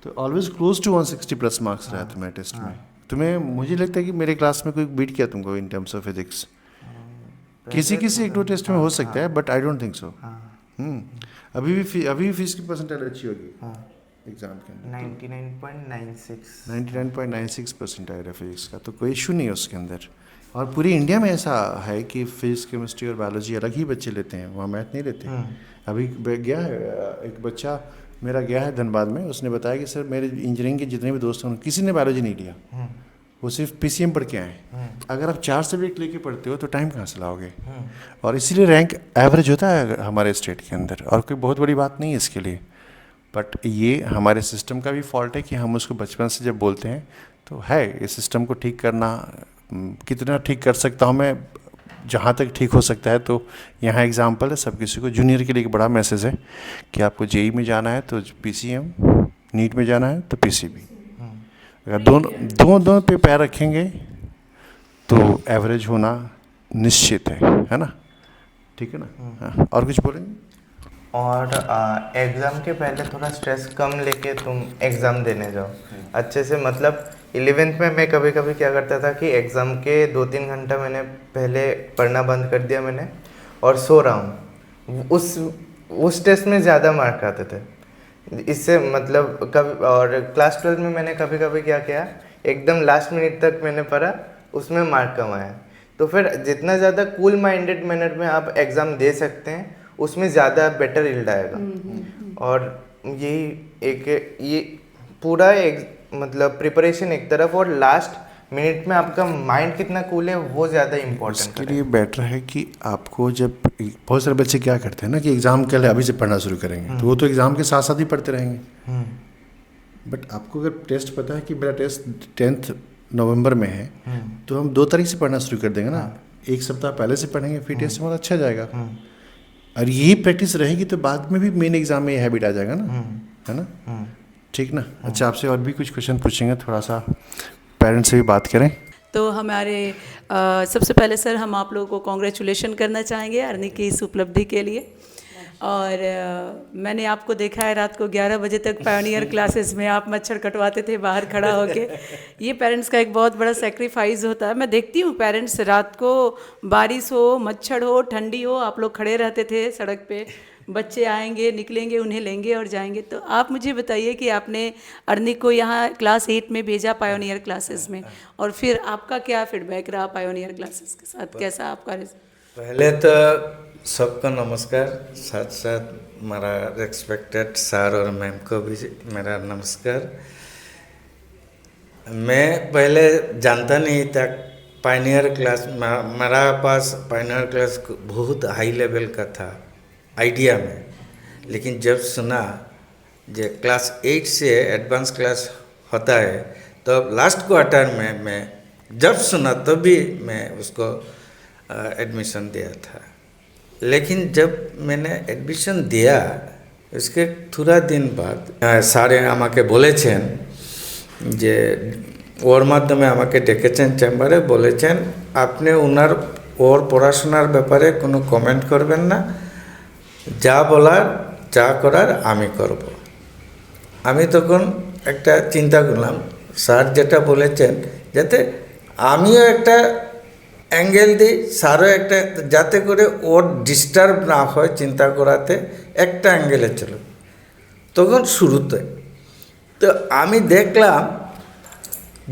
तो always close to 160 plus marks रहा था मेरे टेस्ट में। तुम्हें, मुझे लगता है कि मेरे क्लास में कोई बीट किया तुमको इन टर्म्स ऑफ फिजिक्स? किसी एक दो टेस्ट में हो सकता है, but I don't think so. अभी भी फिजिक्स की परसेंटेज अच्छी होगी एग्जाम के अंदर। 99.96 परसेंट आया फिजिक्स का, तो कोई इशू नहीं है उसके अंदर। और पूरी इंडिया में ऐसा है कि फिजिक्स, केमिस्ट्री और बायोलॉजी अलग ही बच्चे लेते हैं, वहाँ मैथ नहीं लेते। अभी गया है एक बच्चा मेरा, गया है धनबाद में, उसने बताया कि सर मेरे इंजीनियरिंग के जितने भी दोस्त हैं किसी ने बायोलॉजी नहीं लिया, वो सिर्फ पीसीएम पढ़ के आए। अगर आप 4 सब्जेक्ट लेके पढ़ते हो तो टाइम कहाँ से लाओगे? और इसीलिए रैंक एवरेज होता है हमारे स्टेट के अंदर, और कोई बहुत बड़ी बात नहीं है इसके लिए। बट ये हमारे सिस्टम का भी फॉल्ट है कि हम उसको बचपन से जब बोलते हैं तो है, इस सिस्टम को ठीक करना, कितना ठीक कर सकता हूँ मैं, जहाँ तक ठीक हो सकता है। तो यहाँ एग्जांपल है सब किसी को। जूनियर के लिए एक बड़ा मैसेज है कि आपको जेई में जाना है तो पीसीएम, नीट में जाना है तो पीसीबी। अगर दोनों पे पैर रखेंगे तो एवरेज होना निश्चित है ना? ठीक है ना? हाँ, और कुछ बोलेंगे? और एग्ज़ाम के पहले थोड़ा स्ट्रेस कम लेके तुम एग्ज़ाम देने जाओ अच्छे से। मतलब 11th में मैं कभी कभी क्या करता था कि एग्ज़ाम के 2-3 घंटा मैंने पहले पढ़ना बंद कर दिया मैंने, और सो रहा हूँ। उस टेस्ट में ज़्यादा मार्क आते थे इससे। मतलब कभी, और क्लास 12 में मैंने कभी कभी क्या किया, एकदम लास्ट मिनट तक मैंने पढ़ा, उसमें मार्क कम आया। तो फिर जितना ज़्यादा कूल माइंडेड मैनर में आप एग्ज़ाम दे सकते हैं, उसमें ज़्यादा बेटर रिजल्ट आएगा। और ये पूरा मतलब प्रिपरेशन एक तरफ, और लास्ट मिनट में आपका माइंड कितना कूल है वो ज़्यादा इम्पोर्टेंट है। इसके लिए बेटर है कि आपको, जब बहुत सारे बच्चे क्या करते हैं ना कि एग्ज़ाम के लिए अभी से पढ़ना शुरू करेंगे, तो वो तो एग्ज़ाम के साथ साथ ही पढ़ते रहेंगे। बट आपको अगर टेस्ट पता है कि मेरा टेस्ट 10th नवंबर में है, तो हम 2 तारीख से पढ़ना शुरू कर देंगे ना। एक सप्ताह पहले से पढ़ेंगे, फिर टेस्ट हमारा अच्छा जाएगा। और यही प्रैक्टिस रहेगी तो बाद में भी मेन एग्जाम में ये हैबिट आ जाएगा ना, है ना? ठीक ना? अच्छा, आपसे और भी कुछ क्वेश्चन पूछेंगे, थोड़ा सा पेरेंट्स से भी बात करें। तो हमारे सबसे पहले सर हम आप लोगों को कॉन्ग्रेचुलेशन करना चाहेंगे अर्नी की इस उपलब्धि के लिए। और मैंने आपको देखा है रात को 11 बजे तक पायोनियर क्लासेस में आप मच्छर कटवाते थे बाहर खड़ा होके। ये पेरेंट्स का एक बहुत बड़ा सेक्रीफाइस होता है। मैं देखती हूँ पेरेंट्स रात को, बारिश हो, मच्छर हो, ठंडी हो, आप लोग खड़े रहते थे सड़क पे, बच्चे आएंगे, निकलेंगे, उन्हें लेंगे और जाएंगे। तो आप मुझे बताइए कि आपने अर्नी को यहाँ क्लास 8 में भेजा पायोनियर क्लासेस में, और फिर आपका क्या फीडबैक रहा पायोनियर क्लासेस के साथ? कैसा आपका? पहले तो सबको नमस्कार, साथ साथ मेरा रेस्पेक्टेड सर और मैम को भी मेरा नमस्कार। मैं पहले जानता नहीं था पायनियर क्लास, मेरा पास पायनियर क्लास बहुत हाई लेवल का था आइडिया में, लेकिन जब सुना जो क्लास 8 से एडवांस क्लास होता है तो लास्ट क्वार्टर में मैं जब सुना तभी मैं उसको एडमिशन दिया था। लेकिन जब मैंने एडमिशन दिया उसके थोड़ा दिन बाद স্যারে আমাকে বলেছেন যে ওর মাধ্যমে আমাকে ডেকেছেন চেম্বারে, বলেছেন আপনি ওর পড়াশোনার ব্যাপারে কোনো কমেন্ট করবেন না, যা বলার যা করার আমি করব। আমি তখন একটা চিন্তা করলাম স্যার যেটা বলেছেন যাতে আমিও একটা অ্যাঙ্গেল দিই, স্যারও একটা, যাতে করে ওর ডিস্টার্ব না হয় চিন্তা করাতে, একটা অ্যাঙ্গেলে চলো। তখন শুরুতে তো আমি দেখলাম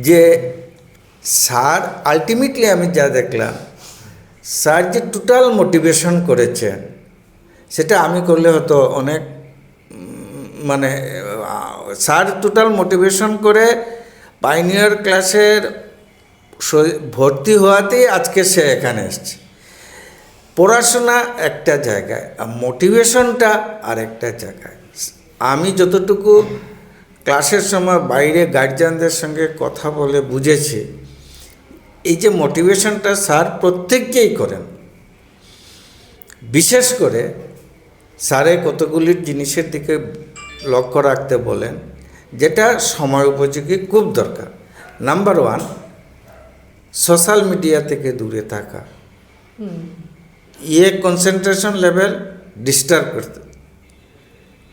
যে স্যার আলটিমেটলি আমি যা দেখলাম স্যার যে টোটাল মোটিভেশন করেছেন সেটা আমি করলে হয়তো অনেক মানে স্যার টোটাল মোটিভেশন করে পাইনিয়ার ক্লাসের ভর্তি হওয়াতেই আজকে সে এখানে এসছে। পড়াশোনা একটা জায়গায় আর মোটিভেশনটা আরেকটা জায়গায়। আমি যতটুকু ক্লাসের সময় বাইরে গার্জিয়ানদের সঙ্গে কথা বলে বুঝেছি, এই যে মোটিভেশনটা স্যার প্রত্যেককেই করেন। বিশেষ করে স্যারে কতগুলি জিনিসের দিকে লক্ষ্য রাখতে বলেন যেটা সময় উপযোগী খুব দরকার। নাম্বার 1, সোশ্যাল মিডিয়া থেকে দূরে থাকা, ये কনসেন্ট্রেশন লেভেল ডিস্টার্ব করতে।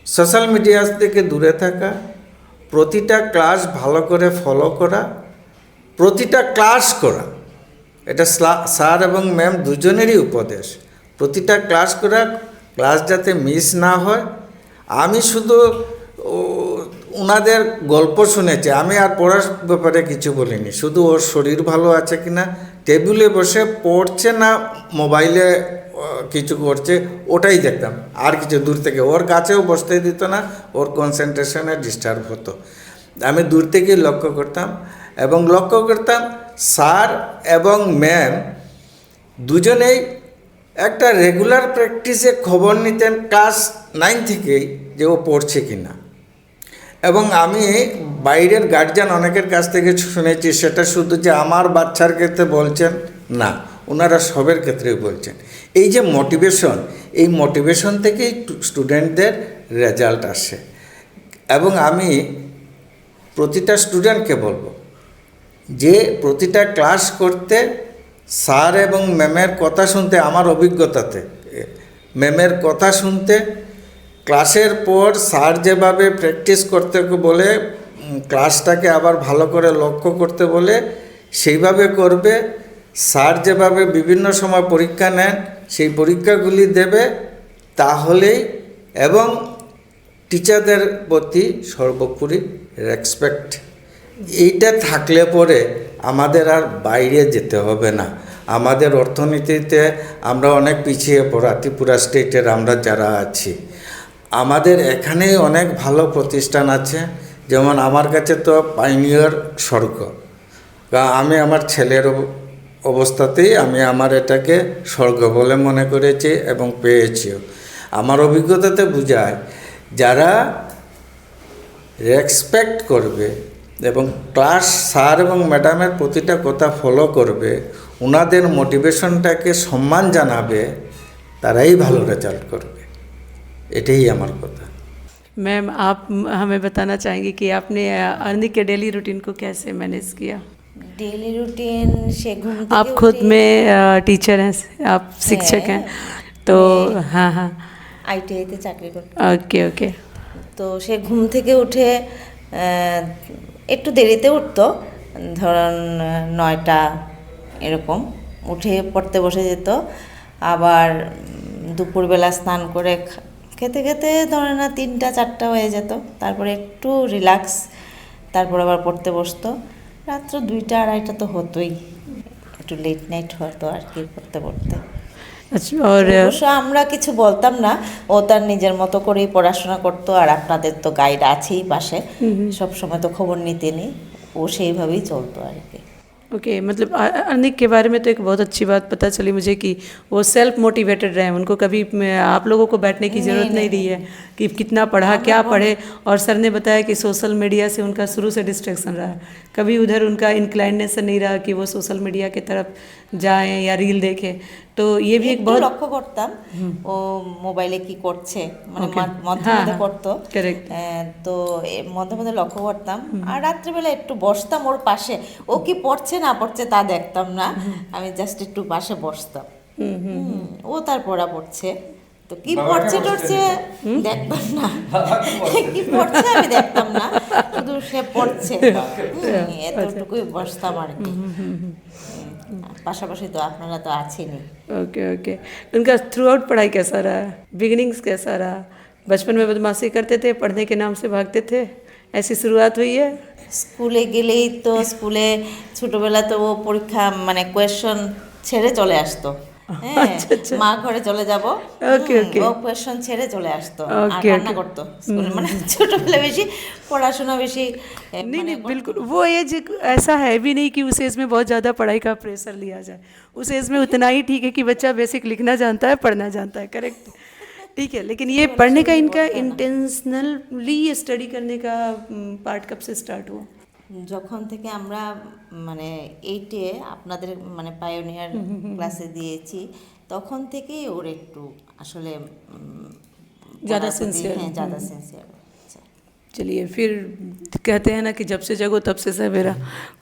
সোশ্যাল মিডিয়া থেকে দূরে থাকা, প্রতিটা ক্লাস ভালো করে ফলো করা, প্রতিটা ক্লাস করা, এটা স্যার এবং ম্যাম দুজনেরই উপদেশ। প্রতিটা ক্লাস করা, ক্লাস যাতে মিস না হয়। আমি শুধু ওনাদের গল্প শুনেছি, আমি আর পড়ার ব্যাপারে কিছু বলিনি, শুধু ওর শরীর ভালো আছে কিনা, টেবিলে বসে পড়ছে না মোবাইলে কিছু করছে ওটাই দেখতাম, আর কিছু দূর থেকে ওর কাছেও বসতে দিত না, ওর কনসেন্ট্রেশনে ডিস্টার্ব হতো। আমি দূর থেকেই লক্ষ্য করতাম এবং লক্ষ্য করতাম স্যার এবং ম্যাম দুজনেই একটা রেগুলার প্র্যাকটিসে খবর নিতেন ক্লাস 9 থেকেই যে ও পড়ছে কিনা। এবং আমি বাইরের গার্জিয়ান অনেকের কাছ থেকে শুনেছি সেটা শুধু যে আমার বাচ্চার ক্ষেত্রে বলছেন না, ওনারা সবের ক্ষেত্রেই বলছেন। এই যে মোটিভেশন, এই মোটিভেশন থেকেই স্টুডেন্টদের রেজাল্ট আসে। এবং আমি প্রতিটা স্টুডেন্টকে বলবো যে প্রতিটা ক্লাস করতে স্যার এবং ম্যামের কথা শুনতে, আমার অভিজ্ঞতাতে ম্যামের কথা শুনতে, ক্লাসের পর স্যার যেভাবে প্র্যাকটিস করতে বলে, ক্লাসটাকে আবার ভালো করে লক্ষ্য করতে বলে সেইভাবে করবে। স্যার যেভাবে বিভিন্ন সময় পরীক্ষা নেন সেই পরীক্ষাগুলি দেবে তাহলেই, এবং টিচারদের প্রতি সর্বোপরি রেসপেক্ট, এইটা থাকলে পরে আমাদের আর বাইরে যেতে হবে না। আমাদের অর্থনীতিতে আমরা অনেক পিছিয়ে পড়া, ত্রিপুরা স্টেটের আমরা যারা আছি, আমাদের এখানেই অনেক ভালো প্রতিষ্ঠান আছে। যেমন আমার কাছে তো পাইনিয়ার স্বর্গ, আমি আমার ছেলের অবস্থাতেই আমি আমার এটাকে স্বর্গ বলে মনে করেছি এবং পেয়েছিও। আমার অভিজ্ঞতাতে বোঝায় যারা রেসপেক্ট করবে এবং ক্লাস স্যার এবং ম্যাডামের প্রতিটা কথা ফলো করবে, ওনাদের মোটিভেশনটাকে সম্মান জানাবে, তারাই ভালো রেজাল্ট করবে। এটাই আমার কথা। मैम आप हमें बताना चाहेंगे कि आपने अर्निक के डेली रूटीन को कैसे मैनेज किया? डेली रूटीन से घूम आप खुद में टीचर हैं, आप शिक्षक हैं, तो हाँ हाँ আইটিআইতে চাকরি করি। Okay okay. তো সে ঘুম থেকে উঠে একটু দেরিতে উঠতো, ধরুন 9টা এরকম উঠে পড়তে বসে যেত। আবার দুপুরবেলা স্নান করে খেতে খেতে ধরে না 3টা-4টা হয়ে যেত। তারপরে একটু রিল্যাক্স, তারপর আবার পড়তে বসতো। রাত্র 2টা-2:30 তো হতোই, একটু লেট নাইট হতো আর কি পড়তে পড়তে। अच्छा, और অবশ্য আমরা কিছু বলতাম না, ও তার নিজের মতো করেই পড়াশোনা করতো। আর আপনাদের তো গাইড আছেই পাশে, সব সময় তো খবর নিতে নেই, ও সেইভাবেই চলতো আর কি। ओके मतलब अर्निक के बारे में तो एक बहुत अच्छी बात पता चली मुझे कि वो सेल्फ मोटिवेटेड रहे, उनको कभी आप लोगों को बैठने की ज़रूरत नहीं दी है कि कितना पढ़ा क्या पढ़े। और सर ने बताया कि सोशल मीडिया से उनका शुरू से डिस्ट्रैक्शन रहा है, कभी उधर उनका इंक्लाइनेशन नहीं रहा कि वो सोशल मीडिया की तरफ जाएं या रील देखें। तो ये भी एक बहुत লক্ষ্য করতাম ও মোবাইলে কি করছে, মানে মধ্যে মধ্যে করতো, Correct. তো মধ্যে মধ্যে লক্ষ্য করতাম। আর রাত্রিবেলা একটু বসতাম ওর পাশে, ও কি পড়ছে না পড়ছে তা দেখতাম না, আমি জাস্ট একটু পাশে বসতাম। ও তার পড়া পড়ছে, তো কি পড়ছে টড়ছে দেখতাম না, কি পড়ছে আমি দেখতাম না, শুধু সে পড়ছে এতটুকুই বসতাম আর কি। পাশাপাশি তো আপনারা তো আছেনই। Okay okay. उनका थ्रू आउट पढ़ाई कैसा रहा, बिगिनिंग्स कैसा रहा? बचपन में बदमाशी करते थे, पढ़ने के नाम से भागते थे, ऐसी शुरुआत हुई है? স্কুলে গেলেই তো স্কুলে ছোটবেলা তো ও পরীক্ষা মানে কোয়েশ্চন ছেড়ে চলে আসতো। হ্যাঁ, মা ঘরে চলে যাব, ও কোয়েশ্চন ছেড়ে চলে আসতো আর রান্না করতো স্কুলে। মানে ছোটবেলা বেশি পড়াশোনা বেশি नहीं नहीं बिल्कुल, वो एज ऐसा है भी नहीं कि उस एज में बहुत ज़्यादा पढ़ाई का प्रेशर लिया जाए। उस एज में उतना ही ठीक है कि बच्चा बेसिक लिखना जानता है, पढ़ना जानता है, करेक्ट, ठीक है। लेकिन ये पढ़ने का इनका इंटेंशनली स्टडी करने का पार्ट कब से स्टार्ट हुआ? যখন থেকে আমরা মানে 8-এ আপনাদের মানে পায়োনিয়ার ক্লাসে দিয়েছি, তখন থেকেই ওর একটু আসলে ज़्यादा सिंसियर। হ্যাঁ ज़्यादा सिंसियर। चलिए फिर कहते हैं ना कि जब से जगो तब से सवेरा,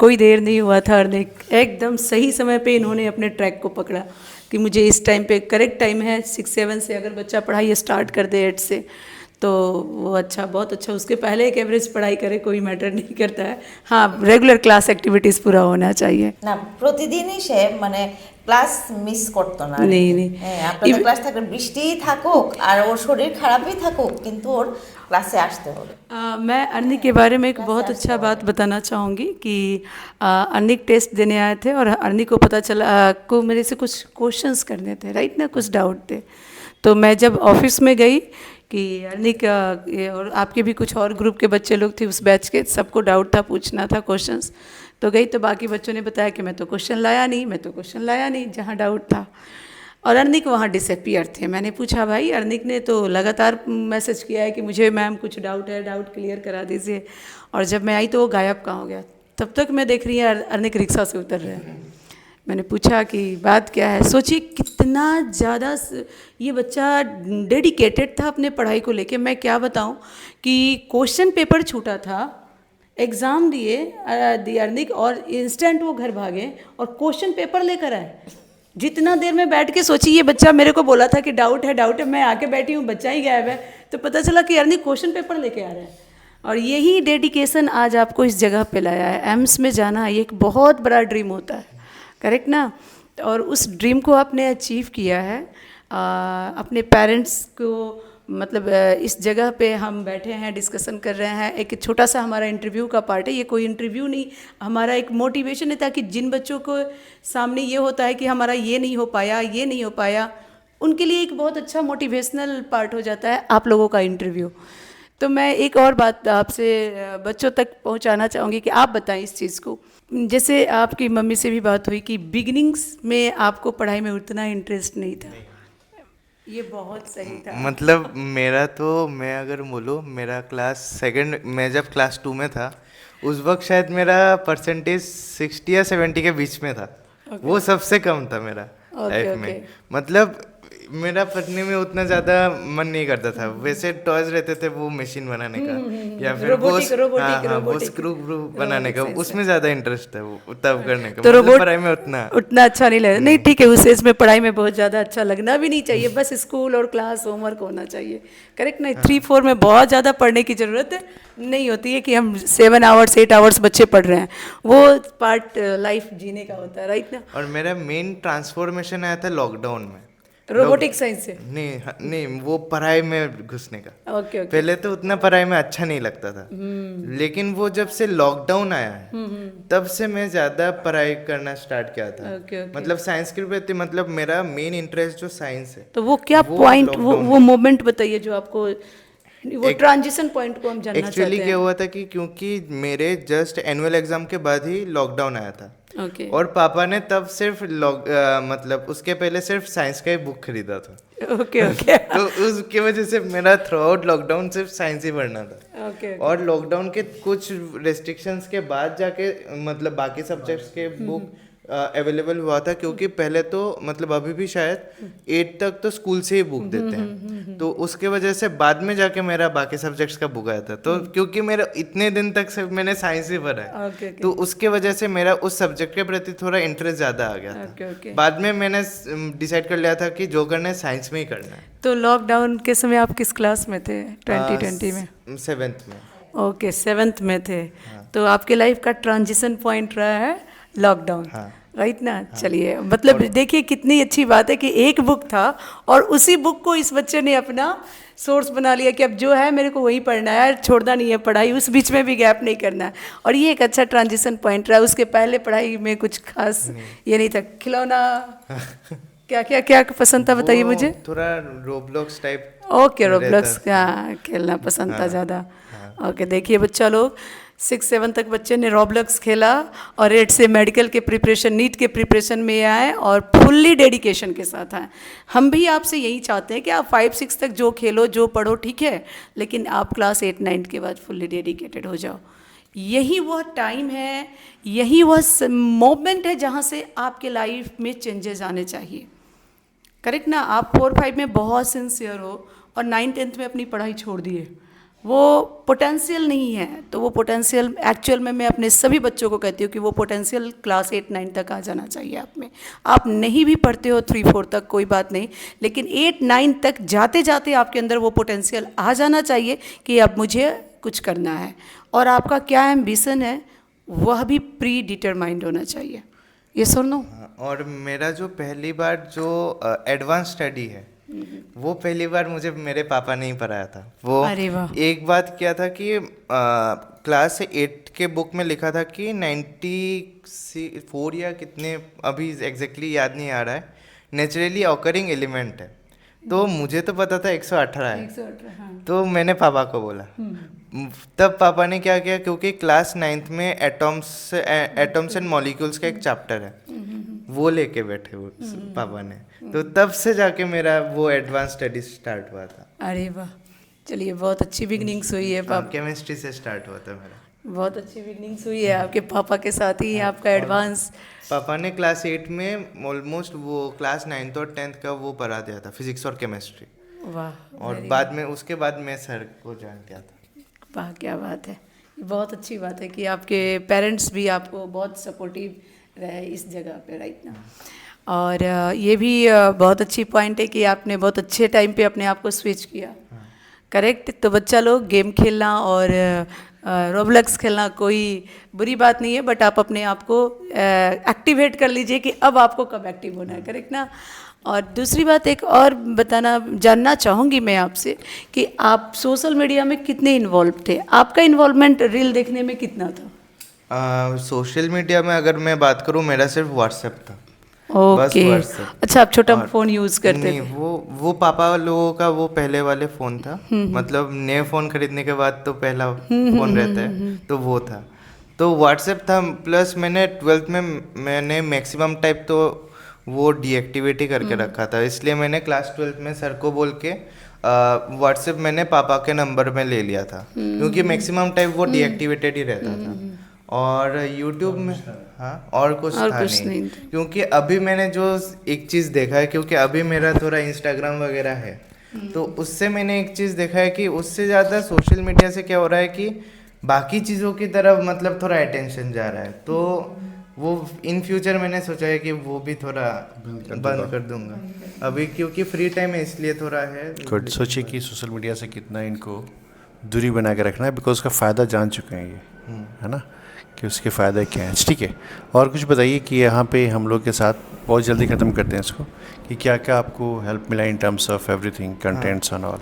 कोई देर नहीं हुआ था और एकदम सही समय पे इन्होंने अपने ट्रैक को पकड़ा कि मुझे इस टाइम पे करेक्ट टाइम है 6-7 से अगर बच्चा पढ़ाई स्टार्ट कर दे 8 से तो वो अच्छा, बहुत अच्छा। उसके पहले एक एवरेज पढ़ाई करे कोई मैटर नहीं करता है, हाँ रेगुलर क्लास एक्टिविटीज़ पूरा होना चाहिए। না প্রতিদিনই সে মানে ক্লাস মিস করতো না। नहीं नहीं হ্যাঁ, আপনাদের ক্লাস থাকলে বৃষ্টিই থাকুক আর ওর শরীর খারাপই থাকুক, কিন্তু ওর ক্লাসে আসতে হবে। मैं अर्निक के बारे में एक बहुत अच्छा बात बताना चाहूँगी कि अर्निक टेस्ट देने आए थे और अर्निक को पता चला को मेरे से कुछ क्वेश्चंस करने थे, राइट ना, कुछ डाउट थे। तो मैं जब ऑफिस में गई कि अर्निक और आपके भी कुछ और ग्रुप के बच्चे लोग थे उस बैच के, सबको डाउट था, पूछना था क्वेश्चंस, तो गई तो बाकी बच्चों ने बताया कि मैं तो क्वेश्चन लाया नहीं जहाँ डाउट था। और अर्निक वहाँ डिसअपियर थे। मैंने पूछा भाई, अर्निक ने तो लगातार मैसेज किया है कि मुझे मैम कुछ डाउट है, डाउट क्लियर करा दीजिए, और जब मैं आई तो वो गायब कहाँ हो गया। तब तक मैं देख रही है अर्निक रिक्शा से उतर रहे हैं। मैंने पूछा कि बात क्या है। सोचिए कितना ज़्यादा ये बच्चा डेडिकेटेड था अपने पढ़ाई को लेके। मैं क्या बताऊं कि क्वेश्चन पेपर छूटा था, एग्ज़ाम दिए अर्निक और इंस्टेंट वो घर भागे और क्वेश्चन पेपर लेकर आए। जितना देर में बैठ के सोची, ये बच्चा मेरे को बोला था कि डाउट है, मैं आके बैठी हूँ, बच्चा ही गायब है, तो पता चला कि अर्निक क्वेश्चन पेपर लेके आ रहा है। और यही डेडिकेशन आज आपको इस जगह पे लाया है। एम्स में जाना ये एक बहुत बड़ा ड्रीम होता है, करेक्ट ना, और उस ड्रीम को आपने अचीव किया है। अपने पेरेंट्स को मतलब इस जगह पे हम बैठे हैं, डिस्कशन कर रहे हैं, एक छोटा सा हमारा इंटरव्यू का पार्ट है, ये कोई इंटरव्यू नहीं, हमारा एक मोटिवेशन है, ताकि जिन बच्चों को सामने ये होता है कि हमारा ये नहीं हो पाया, उनके लिए एक बहुत अच्छा मोटिवेशनल पार्ट हो जाता है आप लोगों का इंटरव्यू। तो मैं एक और बात आपसे बच्चों तक पहुंचाना चाहूँगी कि आप बताएं इस चीज़ को। जैसे आपकी मम्मी से भी बात हुई कि बिगिनिंग्स में आपको पढ़ाई में उतना इंटरेस्ट नहीं था, ये बहुत सही था। मतलब मेरा तो, मैं अगर बोलूँ, मेरा क्लास सेकंड, मैं जब क्लास 2 में था उस वक्त शायद मेरा परसेंटेज 60 या 70 के बीच में था। वो सबसे कम था मेरा लाइफ में। मतलब मेरा पढ़ने में उतना ज़्यादा मन नहीं करता था। वैसे टॉयज रहते थे वो मशीन बनाने का या फिर वो स्क्रू बनाने का, उसमें ज़्यादा इंटरेस्ट है वो तब करने का। तो मतलब पढ़ाई में उतना अच्छा नहीं लगा। नहीं ठीक है, उस एज में पढ़ाई में बहुत ज़्यादा अच्छा लगना भी नहीं चाहिए, बस स्कूल और क्लास होमवर्क होना चाहिए, करेक्ट ना। 3-4 में बहुत ज़्यादा पढ़ने की ज़रूरत नहीं होती है कि हम 7 आवर्स 8 आवर्स बच्चे पढ़ रहे हैं, वो पार्ट लाइफ जीने का होता है, राइट ना। और मेरा मेन ट्रांसफॉर्मेशन आया था लॉकडाउन में, रोबोटिक साइंस से। नहीं वो पढ़ाई में घुसने का। ओके। पहले तो उतना पढ़ाई में अच्छा नहीं लगता था, लेकिन वो जब से लॉकडाउन आया है तब से मैं ज्यादा पढ़ाई करना स्टार्ट किया था। मतलब साइंस के प्रति, मतलब मेरा मेन इंटरेस्ट जो साइंस है। तो वो क्या पॉइंट, वो मोमेंट बताइए जो आपको, वो ट्रांजिशन पॉइंट को हम जानना चाहते हैं। एक्चुअली क्या हुआ था कि क्योंकि मेरे जस्ट एनुअल एग्जाम के बाद ही लॉकडाउन आया था, ओके और पापा ने तब सिर्फ मतलब उसके पहले सिर्फ साइंस का ही बुक खरीदा था। ओके ओके तो उसकी वजह से मेरा थ्रू आउट लॉकडाउन सिर्फ साइंस ही पढ़ना था। ओके और लॉकडाउन के कुछ रेस्ट्रिक्शंस के बाद जाके मतलब बाकी सब्जेक्ट्स के बुक अवेलेबल हुआ था, क्योंकि पहले तो मतलब अभी भी शायद 8 तक तो स्कूल से ही बुक देते हैं, तो उसके वजह से बाद में जाके मेरा बाकी सब्जेक्ट्स का बुक आया था। तो क्योंकि मेरा इतने दिन तक सिर्फ मैंने साइंस ही पढ़ा है, ओके तो उसके वजह से मेरा उस सब्जेक्ट के प्रति थोड़ा इंटरेस्ट ज़्यादा आ गया ओके था। ओके। बाद में मैंने डिसाइड कर लिया था कि जो करना है साइंस में ही करना है। तो लॉकडाउन के समय आप किस क्लास में थे 2020 में? 7th में। ओके 7th में थे। तो आपके लाइफ का ट्रांजिशन पॉइंट रहा है लॉकडाउन, हाँ। राइट ना? चलिए, मतलब देखिए कितनी अच्छी बात है कि एक बुक था और उसी बुक को इस बच्चे ने अपना सोर्स बना लिया कि अब जो है मेरे को वही पढ़ना है, छोड़ना नहीं है पढ़ाई, उस बीच में भी गैप नहीं करना है। और ये एक अच्छा ट्रांजिशन पॉइंट रहा। उसके पहले पढ़ाई में कुछ खास ये नहीं था। खिलौना क्या क्या क्या पसंद था बताइए वो मुझे। थोड़ा रोब्लॉक्स टाइप। ओके, रोब्लॉक्स रहता का खेलना पसंद था ज़्यादा। ओके, देखिए बच्चा लोग 6-7 तक बच्चे ने रोब्लॉक्स खेला और 8 से मेडिकल के प्रिपरेशन, नीट के प्रिपरेशन में आए और फुल्ली डेडिकेशन के साथ आए। हम भी आपसे यही चाहते हैं कि आप 5-6 तक जो खेलो जो पढ़ो ठीक है, लेकिन आप क्लास 8-9 के बाद फुल्ली डेडिकेटेड हो जाओ। यही वह टाइम है, यही वह मोमेंट है जहाँ से आपके लाइफ में चेंजेस आने चाहिए। करेक्ट ना? आप 4-5 में बहुत सिंसियर हो और 9-10th में अपनी पढ़ाई छोड़ दिए, वो पोटेंशियल नहीं है। तो वो पोटेंशियल एक्चुअल में मैं अपने सभी बच्चों को कहती हूँ कि वो पोटेंशियल क्लास 8-9 तक आ जाना चाहिए आप में। आप नहीं भी पढ़ते हो 3-4 तक कोई बात नहीं, लेकिन 8-9 तक जाते जाते आपके अंदर वो पोटेंशियल आ जाना चाहिए कि अब मुझे कुछ करना है। और आपका क्या एम्बिशन है वह भी प्री डिटरमाइंड होना चाहिए। ये सुनो। और मेरा जो पहली बार जो एडवांस स्टडी है वो पहली बार मुझे मेरे पापा ने ही पढ़ाया था। वो अरे वाह। एक बात क्या था कि क्लास 8 के बुक में लिखा था कि 94 या कितने, अभी एग्जैक्टली याद नहीं आ रहा है, नेचुरली ऑकरिंग एलिमेंट है। तो मुझे तो पता था 118 है। 118, हाँ। तो मैंने पापा को बोला। तब पापा ने क्या किया, क्योंकि क्लास 9th में एटम्स एंड मॉलिक्यूल्स का एक चैप्टर है, वो लेके बैठे वो पापा ने। तो तब से जाके मेरा वो एडवांस स्टडी स्टार्ट हुआ था। अरे वाह, चलिए बहुत अच्छी बिगनिंग्स हुई है पापा। केमिस्ट्री से स्टार्ट हुआ था मेरा। बहुत अच्छी बिगनिंग्स हुई है आपके पापा के साथ ही आपका एडवांस। पापा ने क्लास 8 में ऑलमोस्ट वो क्लास 9th और 10th का वो पढ़ा दिया था, फिजिक्स और केमिस्ट्री। वाह। और बाद में उसके बाद मैं सर को ज्वाइन किया था। वाह, क्या बात है। बहुत अच्छी बात है कि आपके पेरेंट्स भी आपको बहुत सपोर्टिव रहे इस जगह पे, राइट ना? और ये भी बहुत अच्छी पॉइंट है कि आपने बहुत अच्छे टाइम पे अपने आप को स्विच किया। करेक्ट। तो बच्चा लोग गेम खेलना और रोब्लॉक्स खेलना कोई बुरी बात नहीं है, बट आप अपने आप को एक्टिवेट कर लीजिए कि अब आपको कब एक्टिव होना है। करेक्ट ना? और दूसरी बात एक और जानना चाहूँगी मैं आपसे कि आप सोशल मीडिया में कितने इन्वॉल्व थे? आपका इन्वॉल्वमेंट रील देखने में कितना था? सोशल मीडिया में अगर मैं बात करूँ, मेरा सिर्फ व्हाट्सएप था। ओके। WhatsApp। अच्छा, आप छोटा फ़ोन यूज़ करते नहीं, थे? वो पापा लोगों का वो पहले वाले फ़ोन था, मतलब नए फ़ोन खरीदने के बाद तो पहला फ़ोन रहता है, तो वो था। तो व्हाट्सएप था, प्लस मैंने 12th में मैंने मैक्सिमम टाइप तो वो डीएक्टिवेट ही करके रखा था, इसलिए मैंने क्लास 12th में सर को बोल के व्हाट्सएप मैंने पापा के नंबर में ले लिया था, क्योंकि मैक्सिमम टाइप वो डीएक्टिवेटेड ही रहता था। और यूट्यूब में हाँ और कुछ था नहीं, क्योंकि अभी मैंने जो एक चीज़ देखा है, क्योंकि अभी मेरा थोड़ा इंस्टाग्राम वगैरह है, तो उससे मैंने एक चीज़ देखा है कि उससे ज़्यादा सोशल मीडिया से क्या हो रहा है कि बाकी चीज़ों की तरफ मतलब थोड़ा अटेंशन जा रहा है। तो वो इन फ्यूचर मैंने सोचा है कि वो भी थोड़ा बंद कर दूंगा अभी, क्योंकि फ्री टाइम है इसलिए थोड़ा है। गुड। सोचिए कि सोशल मीडिया से कितना इनको दूरी बना के रखना है, बिकॉज उसका फ़ायदा जान चुके हैं ये, है ना, कि उसके फ़ायदे क्या हैं। ठीक है, और कुछ बताइए कि यहाँ पे हम लोग के साथ बहुत जल्दी ख़त्म करते हैं इसको, कि क्या क्या आपको हेल्प मिला in terms of everything, contents and all.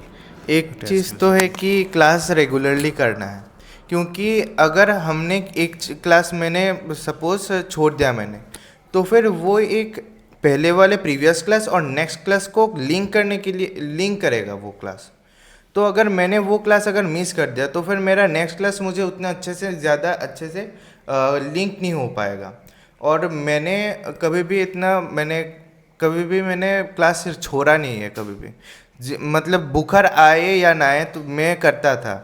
एक चीज़ तो है कि क्लास रेगुलरली करना है, क्योंकि अगर हमने एक क्लास मैंने सपोज छोड़ दिया मैंने, तो फिर वो एक पहले वाले प्रीवियस क्लास और नेक्स्ट क्लास को लिंक करने के लिए लिंक करेगा वो क्लास। तो अगर मैंने वो क्लास अगर मिस कर दिया, तो फिर मेरा नेक्स्ट क्लास मुझे उतना अच्छे से ज़्यादा अच्छे से लिंक नहीं हो पाएगा। और मैंने कभी भी मैंने क्लास छोड़ा नहीं है कभी भी। मतलब बुखार आए या ना आए तो मैं करता था।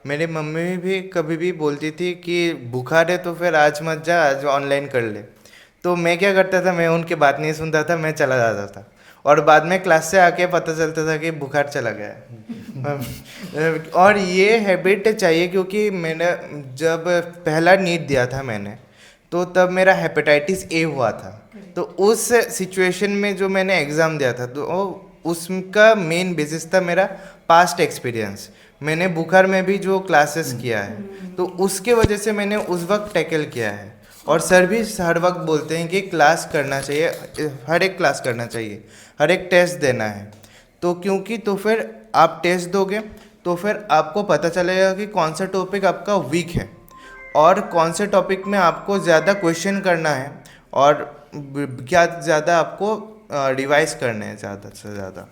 मेरी मम्मी भी कभी भी बोलती थी कि बुखार है तो फिर आज मत जा, आज ऑनलाइन कर ले। तो मैं क्या करता था, मैं उनकी बात नहीं सुनता था, मैं चला जाता था और बाद में क्लास से आके पता चलता था कि बुखार चला गया है। और ये हैबिट चाहिए क्योंकि मैंने जब पहला नीट दिया था मैंने, तो तब मेरा हेपेटाइटिस ए हुआ था। तो उस सिचुएशन में जो मैंने एग्ज़ाम दिया था तो उसका मेन बेसिस था मेरा पास्ट एक्सपीरियंस। मैंने बुखार में भी जो क्लासेस किया है तो उसके वजह से मैंने उस वक्त टैकल किया है। और सर भी हर वक्त बोलते हैं कि क्लास करना चाहिए, हर एक क्लास करना चाहिए, हर एक टेस्ट देना है। तो क्योंकि तो फिर आप टेस्ट दोगे तो फिर आपको पता चलेगा कि कौन सा टॉपिक आपका वीक है और कौन से टॉपिक में आपको ज़्यादा क्वेश्चन करना है और क्या ज़्यादा आपको रिवाइज करने हैं ज़्यादा से ज़्यादा।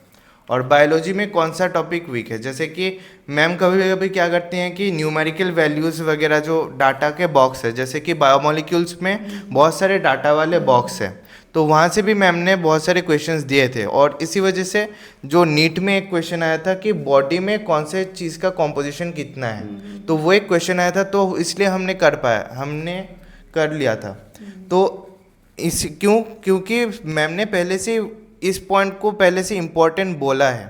और बायोलॉजी में कौन सा टॉपिक वीक है, जैसे कि मैम कभी कभी क्या करती हैं कि न्यूमेरिकल वैल्यूज़ वगैरह जो डाटा के बॉक्स है, जैसे कि बायोमोलिक्यूल्स में बहुत सारे डाटा वाले बॉक्स हैं, तो वहाँ से भी मैम ने बहुत सारे क्वेश्चंस दिए थे। और इसी वजह से जो नीट में एक क्वेश्चन आया था कि बॉडी में कौन से चीज़ का कॉम्पोजिशन कितना है, तो वो एक क्वेश्चन आया था, तो इसलिए हमने कर लिया था। तो क्योंकि मैम ने पहले से इस पॉइंट को पहले से इम्पोर्टेंट बोला है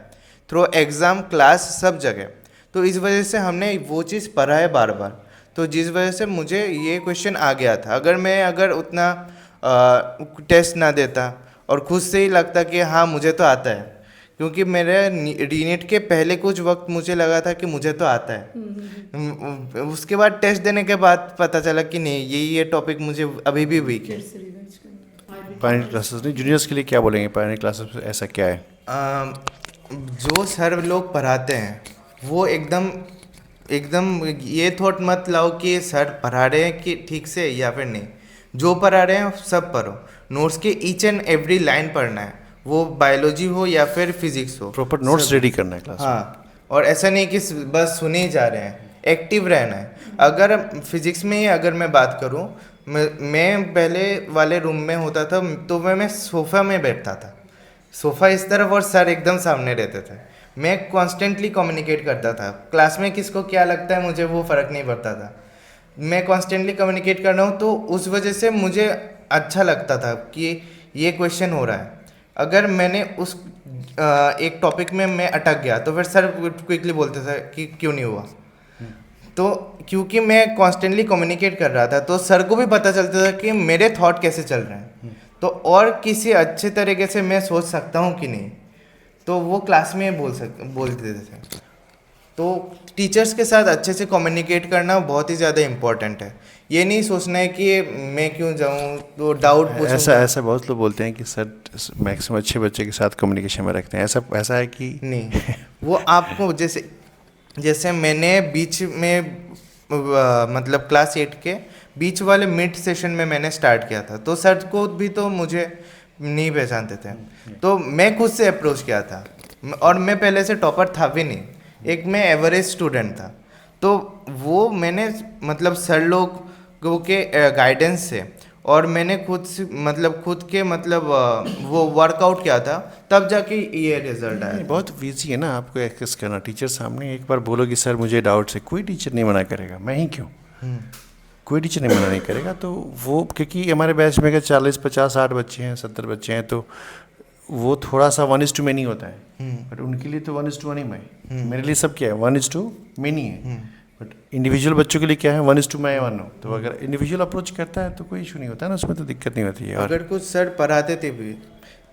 थ्रू एग्ज़ाम, क्लास, सब जगह। तो इस वजह से हमने वो चीज़ पढ़ा है बार बार, तो जिस वजह से मुझे ये क्वेश्चन आ गया था। अगर उतना टेस्ट ना देता और खुद से ही लगता कि हाँ मुझे तो आता है, क्योंकि मेरे रीनीट के पहले कुछ वक्त मुझे लगा था कि मुझे तो आता है, उसके बाद टेस्ट देने के बाद पता चला कि नहीं, ये टॉपिक मुझे अभी भी वीक है। पायनियर क्लासेस नहीं, जूनियर्स के लिए क्या बोलेंगे पायनियर क्लासेस में ऐसा क्या है? जो सर लोग पढ़ाते हैं वो एकदम ये थॉट मत लाओ कि सर पढ़ा रहे हैं कि ठीक से या फिर नहीं। जो पढ़ा रहे हैं सब पढ़ो, नोट्स के ईच एंड एवरी लाइन पढ़ना है, वो बायोलॉजी हो या फिर फिजिक्स हो, प्रॉपर नोट्स रेडी करना है क्लास में। हाँ, और ऐसा नहीं कि बस सुने ही जा रहे हैं, एक्टिव रहना है। अगर फिजिक्स में ही अगर मैं बात करूँ, मैं पहले वाले रूम में होता था तो मैं सोफ़ा में बैठता था, सोफ़ा इस तरफ और सर एकदम सामने रहते थे। मैं कॉन्स्टेंटली कम्युनिकेट करता था, क्लास में किसको क्या लगता है मुझे वो फ़र्क नहीं पड़ता था, मैं कॉन्स्टेंटली कम्युनिकेट कर रहा हूँ। तो उस वजह से मुझे अच्छा लगता था कि ये क्वेश्चन हो रहा है। अगर मैंने उस एक टॉपिक में मैं अटक गया तो फिर सर क्विकली बोलते थे कि क्यों नहीं हुआ। तो क्योंकि मैं कॉन्स्टेंटली कम्युनिकेट कर रहा था तो सर को भी पता चलता था कि मेरे थॉट कैसे चल रहे हैं, तो और किसी अच्छे तरीके से मैं सोच सकता हूँ कि नहीं, तो वो क्लास में बोल देते थे। तो टीचर्स के साथ अच्छे से कम्युनिकेट करना बहुत ही ज़्यादा इम्पोर्टेंट है। ये नहीं सोचना है कि मैं क्यों जाऊँ, तो डाउट पूछूंगा। ऐसा बहुत लोग बोलते हैं कि सर मैक्सिमम अच्छे बच्चे के साथ कम्युनिकेशन में रखते हैं, ऐसा है कि नहीं। वो आपको जैसे मैंने बीच में मतलब क्लास 8 के बीच वाले मिड सेशन में मैंने स्टार्ट किया था, तो सर को भी तो मुझे नहीं पहचानते थे, तो मैं खुद से अप्रोच किया था। और मैं पहले से टॉपर था भी नहीं, एक मैं एवरेज स्टूडेंट था। तो वो मैंने मतलब सर लोगों के गाइडेंस से और मैंने खुद के वो वर्कआउट किया था, तब जाके ये रिजल्ट आया। बहुत ईजी है ना आपको एक्सेस करना। टीचर सामने एक बार बोलो कि सर मुझे डाउट है, कोई टीचर नहीं मना करेगा, मैं ही क्यों, कोई टीचर नहीं मना नहीं करेगा। तो वो क्योंकि हमारे बैच में अगर 40, 50, 60 बच्चे हैं, 70 बच्चे हैं, तो वो थोड़ा सा 1:2 many होता है, बट उनके लिए तो 1:1 ही मैं, मेरे लिए सब क्या है 1:2 many है। बट इंडिविजुअल बच्चों के लिए क्या है 1:2 मैं 1 हूँ। तो अगर इंडिविजुअल अप्रोच करता है तो कोई इशू नहीं होता है ना, उसमें तो दिक्कत नहीं होती है। और अगर कुछ सर पढ़ाते थे भी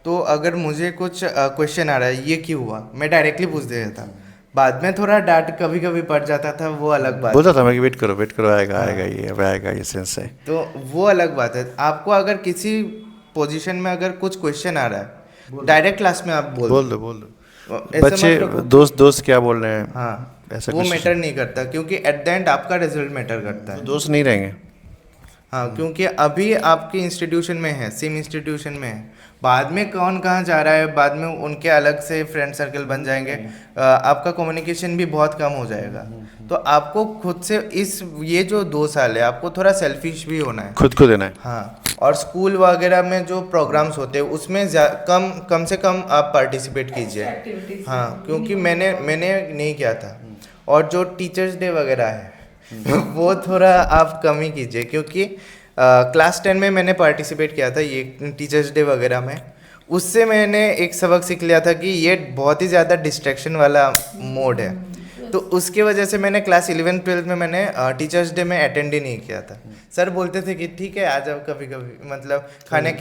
तो अगर मुझे कुछ क्वेश्चन आ रहा है ये क्यों हुआ, मैं डायरेक्टली पूछ देता था। बाद में थोड़ा डांट कभी कभी पड़ जाता था, वो अलग बात बोलता था मैं कि वेट करो आएगा ये अब आएगा, ये सेंस है। तो वो अलग बात है। आपको अगर किसी पोजीशन में अगर कुछ क्वेश्चन आ रहा है डायरेक्ट क्लास में आप बोल दो। बच्चे दोस्त क्या बोल रहे हैं, हाँ, ऐसा वो कुछ मैटर नहीं करता, क्योंकि एट द एंड आपका रिजल्ट मैटर करता है। दोस्त नहीं रहेंगे। हाँ, क्योंकि अभी आपके इंस्टीट्यूशन में है, सेम इंस्टीट्यूशन में है, बाद में कौन कहाँ जा रहा है, बाद में उनके अलग से फ्रेंड सर्कल बन जाएंगे, आपका कम्युनिकेशन भी बहुत कम हो जाएगा। तो आपको खुद से ये जो 2 साल है आपको थोड़ा सेल्फिश भी होना है, खुद को देना है। हाँ, और स्कूल वगैरह में जो प्रोग्राम्स होते हैं उसमें कम से कम आप पार्टिसिपेट कीजिए। हाँ, क्योंकि मैंने नहीं किया था। और जो टीचर्स डे वगैरह है वो थोड़ा आप कम ही कीजिए, क्योंकि क्लास 10 में मैंने पार्टिसिपेट किया था ये टीचर्स डे वगैरह में। उससे मैंने एक सबक सीख लिया था कि ये बहुत ही ज़्यादा डिस्ट्रैक्शन वाला मोड है। तो उसकी वजह से मैंने क्लास 11-12 में मैंने टीचर्स डे में अटेंड ही नहीं किया था। सर बोलते थे कि ठीक है आ जाओ कभी कभी, मतलब खाने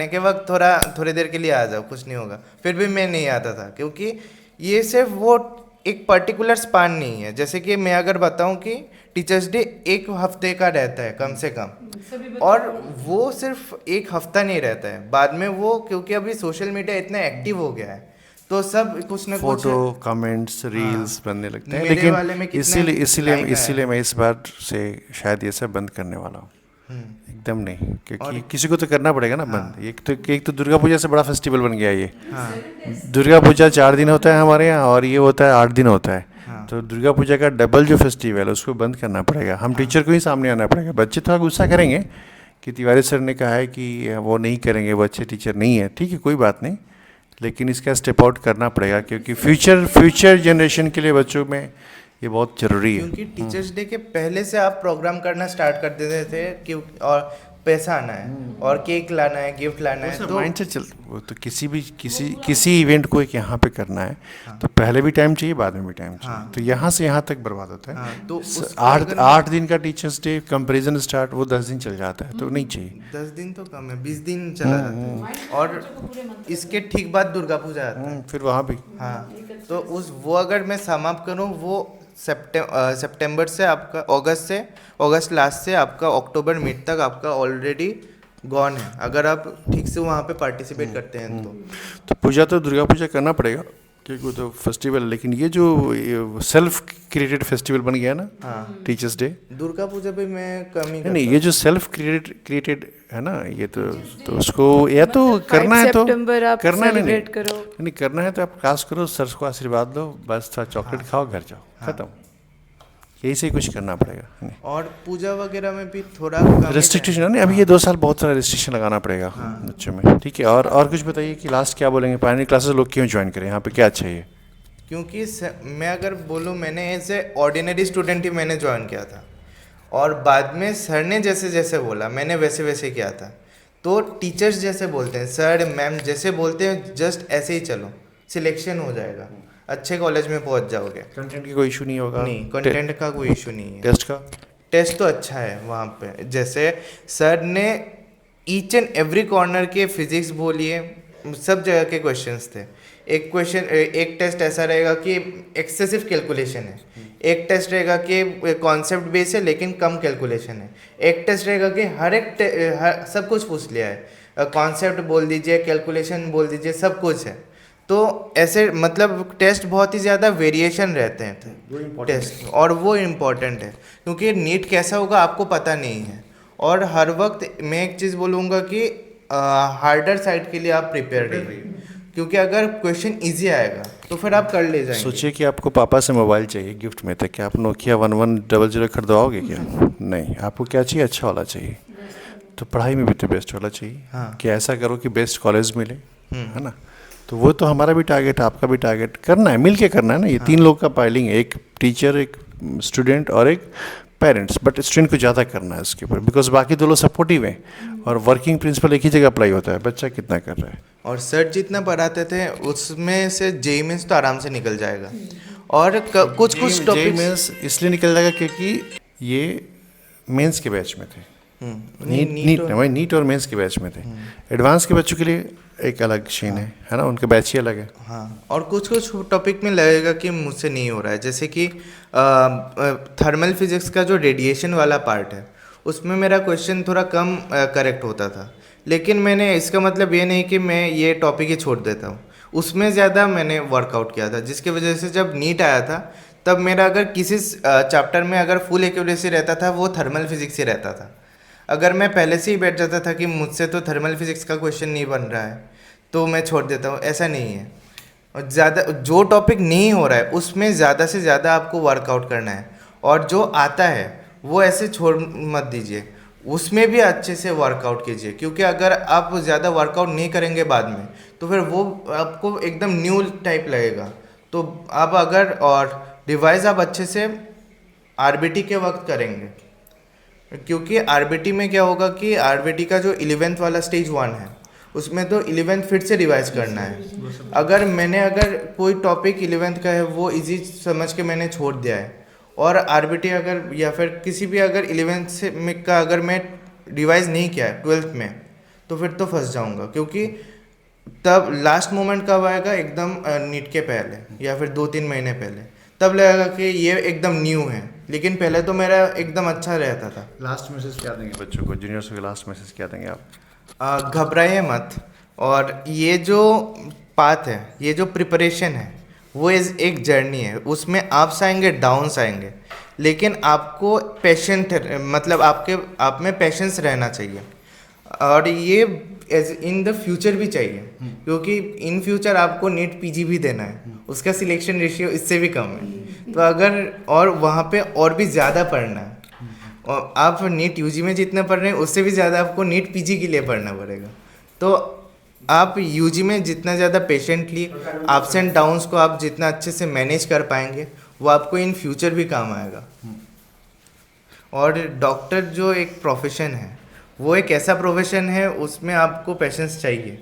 के वक्त थोड़ी देर के लिए आ जाओ, कुछ नहीं होगा। फिर भी मैं नहीं आता था, क्योंकि ये सिर्फ वो एक पर्टिकुलर स्पान नहीं है। जैसे कि मैं अगर बताऊं कि टीचर्स डे एक हफ्ते का रहता है कम से कम, और वो सिर्फ एक हफ्ता नहीं रहता है। बाद में वो, क्योंकि अभी सोशल मीडिया इतना एक्टिव हो गया है तो सब कुछ ना कुछ फोटो कमेंट्स रील्स बनने लगते हैं। मेरे वाले में लेकिन कितने इसीलिए मैं इस बार से शायद ये सब बंद करने वाला हूँ। एकदम नहीं, क्योंकि किसी को तो करना पड़ेगा ना बंद। एक तो दुर्गा पूजा से बड़ा फेस्टिवल बन गया ये। दुर्गा पूजा 4 दिन होता है हमारे यहाँ, और ये होता है 8 दिन होता है। तो दुर्गा पूजा का डबल जो फेस्टिवल है उसको बंद करना पड़ेगा। हम टीचर को ही सामने आना पड़ेगा। बच्चे थोड़ा गुस्सा करेंगे कि तिवारी सर ने कहा है कि वो नहीं करेंगे, वो अच्छे टीचर नहीं है। ठीक है, कोई बात नहीं, लेकिन इसका स्टेप आउट करना पड़ेगा, क्योंकि फ्यूचर जनरेशन के लिए बच्चों में ये बहुत जरूरी है। क्योंकि टीचर्स डे के पहले से आप प्रोग्राम करना स्टार्ट कर देते थे कि और पैसा आना है और केक लाना है, गिफ्ट लाना है, तो माइंड से चल वो तो किसी इवेंट को एक यहाँ पे करना है तो पहले भी टाइम चाहिए, बाद में भी टाइम चाहिए। तो यहाँ से यहाँ तक बर्बाद होता है। तो 8 दिन का टीचर्स डे कंपैरिजन स्टार्ट, वो 10 दिन चल जाता है, तो नहीं चाहिए। 10 दिन तो कम है, 20 दिन चला जाता है। और इसके ठीक बाद दुर्गा पूजा आता है। फिर वहाँ भी हाँ, तो वो अगर मैं समाप्त करूँ, वो सितंबर से आपका अगस्त लास्ट से आपका अक्टूबर मिड तक आपका ऑलरेडी गॉन है, अगर आप ठीक से वहाँ पे पार्टिसिपेट करते हैं तो पूजा तो दुर्गा पूजा करना पड़ेगा, क्योंकि वो तो फेस्टिवल। लेकिन ये जो सेल्फ क्रिएटेड फेस्टिवल बन गया ना, टीचर्स डे, दुर्गा पूजा भी मैं कम ही नहीं, ये जो सेल्फ क्रिएटेड है ना, ये तो उसको या तो करना है, तो करना नहीं करना है तो आप क्लास करो, सर को आशीर्वाद लो, बस थोड़ा चॉकलेट खाओ, घर जाओ, खत्म। यही से कुछ करना पड़ेगा। और पूजा वगैरह में भी थोड़ा रिस्ट्रिक्शन है नहीं, अभी ये 2 साल बहुत सारा रिस्ट्रिक्शन लगाना पड़ेगा बच्चों में। ठीक है, और कुछ बताइए कि लास्ट क्या बोलेंगे, पायनियर क्लासेस लोग क्यों ज्वाइन करें, यहाँ पे क्या चाहिए? क्योंकि मैं अगर बोलूँ, मैंने ऐसे ऑर्डिनरी स्टूडेंट ही मैंने ज्वाइन किया था, और बाद में सर ने जैसे जैसे बोला मैंने वैसे किया था। तो टीचर्स जैसे बोलते हैं, सर मैम जैसे बोलते हैं, जस्ट ऐसे ही चलो, सिलेक्शन हो जाएगा, अच्छे कॉलेज में पहुंच जाओगे। कंटेंट की कोई इशू नहीं होगा? नहीं, कंटेंट का कोई इशू नहीं है। टेस्ट तो अच्छा है वहाँ पे। जैसे सर ने ईच एंड एवरी कॉर्नर के फिजिक्स बोलिए, सब जगह के क्वेश्चंस थे। एक टेस्ट ऐसा रहेगा कि एक्सेसिव कैलकुलेशन है, एक टेस्ट रहेगा कि कॉन्सेप्ट बेस है लेकिन कम कैलकुलेशन है, एक टेस्ट रहेगा कि सब कुछ पूछ लिया है, कॉन्सेप्ट बोल दीजिए, कैलकुलेशन बोल दीजिए, सब कुछ है। तो ऐसे मतलब टेस्ट बहुत ही ज़्यादा वेरिएशन रहते हैं टेस्ट, और वो इम्पॉर्टेंट है, क्योंकि नीट कैसा होगा आपको पता नहीं है। और हर वक्त मैं एक चीज़ बोलूँगा कि हार्डर साइड के लिए आप प्रिपेयर रहिए, क्योंकि अगर क्वेश्चन इजी आएगा तो फिर आप कर ले जाएंगे। सोचिए कि आपको पापा से मोबाइल चाहिए गिफ्ट में, तो क्या आप नोकिया 1100 खरीदवाओगे क्या? नहीं, आपको क्या चाहिए? अच्छा वाला चाहिए। तो पढ़ाई में भी तो बेस्ट वाला चाहिए। कि ऐसा करो कि बेस्ट कॉलेज मिले, है ना? तो वो तो हमारा भी टारगेट, आपका भी टारगेट करना है, मिल के करना है ना। ये 3 लोग का पाइलिंग है, एक टीचर, एक स्टूडेंट और एक पेरेंट्स। बट स्टूडेंट को ज़्यादा करना है इसके ऊपर, बिकॉज बाकी 2 लोग सपोर्टिव हैं, और वर्किंग प्रिंसिपल एक ही जगह अप्लाई होता है, बच्चा कितना कर रहा है। और सर जितना पढ़ाते थे उसमें से जेईई मेंस तो आराम से निकल जाएगा। और कुछ जेईई मेंस इसलिए निकल जाएगा क्योंकि ये मेंस के बैच में थे, नीट और मेंस के बैच में थे। एडवांस के बच्चों के लिए एक अलग सीन है ना, उनके बैच ही अलग है। हाँ, और कुछ टॉपिक में लगेगा कि मुझसे नहीं हो रहा है, जैसे कि थर्मल फिजिक्स का जो रेडिएशन वाला पार्ट है, उसमें मेरा क्वेश्चन थोड़ा कम करेक्ट होता था। लेकिन मैंने, इसका मतलब ये नहीं कि मैं ये टॉपिक ही छोड़ देता हूँ, उसमें ज़्यादा मैंने वर्कआउट किया था, जिसकी वजह से जब नीट आया था तब मेरा अगर किसी चैप्टर में अगर फुल एक्यूरेसी रहता था, वो थर्मल फिजिक्स ही रहता था। अगर मैं पहले से ही बैठ जाता था कि मुझसे तो थर्मल फिजिक्स का क्वेश्चन नहीं बन रहा है, तो मैं छोड़ देता हूँ, ऐसा नहीं है। और ज़्यादा जो टॉपिक नहीं हो रहा है उसमें ज़्यादा से ज़्यादा आपको वर्कआउट करना है, और जो आता है वो ऐसे छोड़ मत दीजिए, उसमें भी अच्छे से वर्कआउट कीजिए, क्योंकि अगर आप ज़्यादा वर्कआउट नहीं करेंगे बाद में तो फिर वो आपको एकदम न्यू टाइप लगेगा। तो आप अगर और रिवाइज आप अच्छे से आरबीटी के वक्त करेंगे, क्योंकि आरबीटी में क्या होगा कि आरबीटी का जो 11th वाला स्टेज 1 है उसमें तो 11th फिर से रिवाइज करना है। अगर कोई टॉपिक 11th का है वो इजी समझ के मैंने छोड़ दिया है, और आरबीटी अगर या फिर किसी भी अगर 11th से में का अगर मैं रिवाइज नहीं किया है 12th में, तो फिर तो फंस जाऊंगा, क्योंकि तब लास्ट मोमेंट कब आएगा, एकदम नीट के पहले या फिर 2-3 महीने पहले, तब लगेगा कि ये एकदम न्यू है, लेकिन पहले तो मेरा एकदम अच्छा रहता था। लास्ट मैसेज क्या देंगे बच्चों को, जूनियर्स को लास्ट मैसेज क्या देंगे आप? घबराइए मत, और ये जो पाथ है, ये जो प्रिपरेशन है, वो एक जर्नी है, उसमें अप्स आएंगे डाउन्स आएंगे, लेकिन आपको पेशेंट मतलब आप में पेशेंस रहना चाहिए, और ये इन द फ्यूचर भी चाहिए, क्योंकि इन फ्यूचर आपको नीट पीजी भी देना है, उसका सिलेक्शन रेशियो इससे भी कम है, तो अगर और वहाँ पे और भी ज़्यादा पढ़ना है, और आप नीट यूजी में जितना पढ़ रहे हैं उससे भी ज़्यादा आपको नीट पीजी के लिए पढ़ना पड़ेगा। तो आप यूजी में जितना ज़्यादा पेशेंटली अप्स एंड डाउन्स को आप जितना अच्छे से मैनेज कर पाएंगे, वो आपको इन फ्यूचर भी काम आएगा। और डॉक्टर जो एक प्रोफेशन है, वो एक ऐसा प्रोफेशन है, उसमें आपको पेशेंस चाहिए,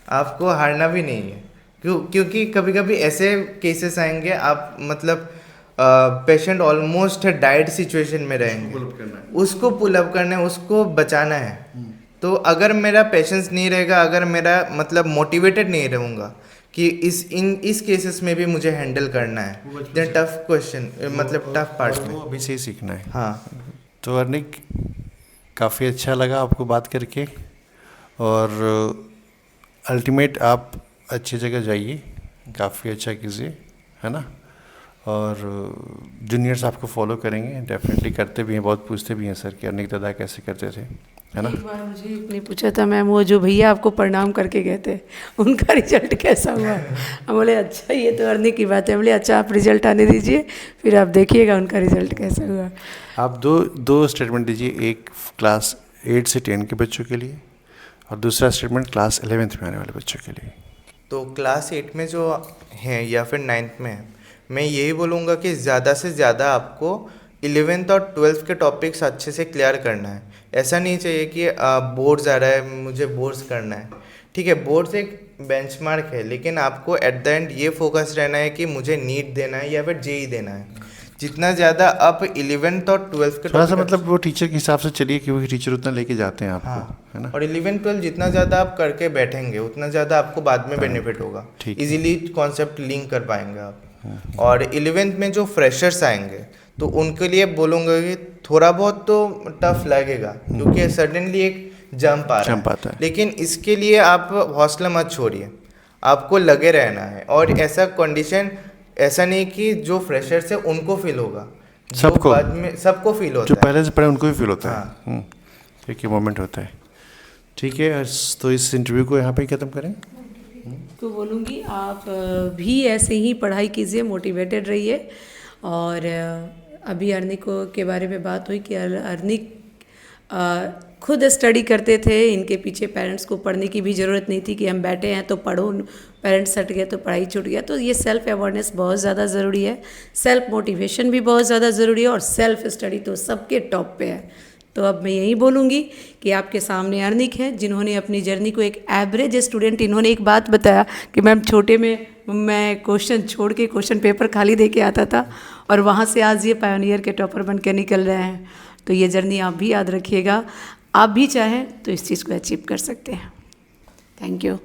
आपको हारना भी नहीं है, क्योंकि कभी कभी ऐसे केसेस आएंगे आप मतलब पेशेंट ऑलमोस्ट डाइट सिचुएशन में रहेंगे, उसको पुल अप करना है, उसको बचाना है। तो अगर मेरा पेशेंस नहीं रहेगा, अगर मेरा मतलब मोटिवेटेड नहीं रहूँगा कि इस केसेस में भी मुझे हैंडल करना है, देन टफ क्वेश्चन मतलब टफ पार्ट में अभी से ही सीखना है। हाँ, तो अर्निक, काफ़ी अच्छा लगा आपको बात करके, और अल्टीमेट आप अच्छी जगह जाइए, काफ़ी अच्छा कीजिए, है ना, और जूनियर्स आपको फॉलो करेंगे, डेफिनेटली करते भी हैं, बहुत पूछते भी हैं सर कि अर्निक दादा कैसे करते थे, है ना। एक बार मुझे नहीं पूछा था मैम, वो जो भैया आपको प्रणाम करके गए थे उनका रिजल्ट कैसा हुआ? हम बोले अच्छा ये तो अर्निक की बात है। बोले अच्छा आप रिजल्ट आने दीजिए, फिर आप देखिएगा उनका रिजल्ट कैसा हुआ। आप दो स्टेटमेंट दीजिए, एक क्लास 8 से 10 के बच्चों के लिए, और दूसरा स्टेटमेंट क्लास 11th में आने वाले बच्चों के लिए। तो क्लास 8 में जो है या फिर 9th में है, मैं यही बोलूँगा कि ज़्यादा से ज़्यादा आपको 11th और 12th के टॉपिक्स अच्छे से क्लियर करना है। ऐसा नहीं चाहिए कि बोर्ड्स आ रहा है मुझे बोर्ड्स करना है, ठीक है, बोर्ड्स एक बेंचमार्क है, लेकिन आपको एट द एंड ये फोकस रहना है कि मुझे नीट देना है या फिर जेई देना है। जितना ज़्यादा आप 11th और 12th के थोड़ा सा मतलब वो टीचर के हिसाब से चलिए, क्योंकि टीचर उतना लेके जाते हैं आपको, हाँ, है ना। और 11th-12 जितना ज़्यादा आप करके बैठेंगे उतना ज़्यादा आपको बाद में बेनिफिट होगा, ठीक। इजीली कॉन्सेप्ट लिंक कर पाएंगे आप। और 11th में जो फ्रेशर्स आएंगे तो उनके लिए बोलूँगा कि थोड़ा बहुत तो टफ लगेगा, क्योंकि सडनली एक जंप आता है, लेकिन इसके लिए आप हौसला मत छोड़िए, आपको लगे रहना है। और ऐसा कंडीशन ऐसा नहीं कि जो फ्रेशर्स है उनको फील होगा, सबको, बाद में सबको फील होता जो है, पहले से पढ़े उनको भी फील होता हाँ। है। एक ही मोमेंट होता है। ठीक है, तो इस इंटरव्यू को यहाँ पे ही ख़त्म करें। तो बोलूँगी आप भी ऐसे ही पढ़ाई कीजिए, मोटिवेटेड रहिए। और अभी अर्निक के बारे में बात हुई कि अर्निक खुद स्टडी करते थे, इनके पीछे पेरेंट्स को पढ़ने की भी ज़रूरत नहीं थी कि हम बैठे हैं तो पढ़ो, पेरेंट्स हट गए तो पढ़ाई छूट गया। तो ये सेल्फ अवेयरनेस बहुत ज़्यादा ज़रूरी है, सेल्फ मोटिवेशन भी बहुत ज़्यादा ज़रूरी है, और सेल्फ स्टडी तो सबके टॉप पे है। तो अब मैं यही बोलूँगी कि आपके सामने अर्निक है, जिन्होंने अपनी जर्नी को एक एवरेज स्टूडेंट, इन्होंने एक बात बताया कि मैम छोटे में मैं क्वेश्चन छोड़ के क्वेश्चन पेपर खाली दे के आता था, और वहाँ से आज ये पायोनियर के टॉपर बन के निकल रहे हैं। तो ये जर्नी आप भी याद रखिएगा, आप भी चाहें तो इस चीज़ को अचीव कर सकते हैं। Thank you.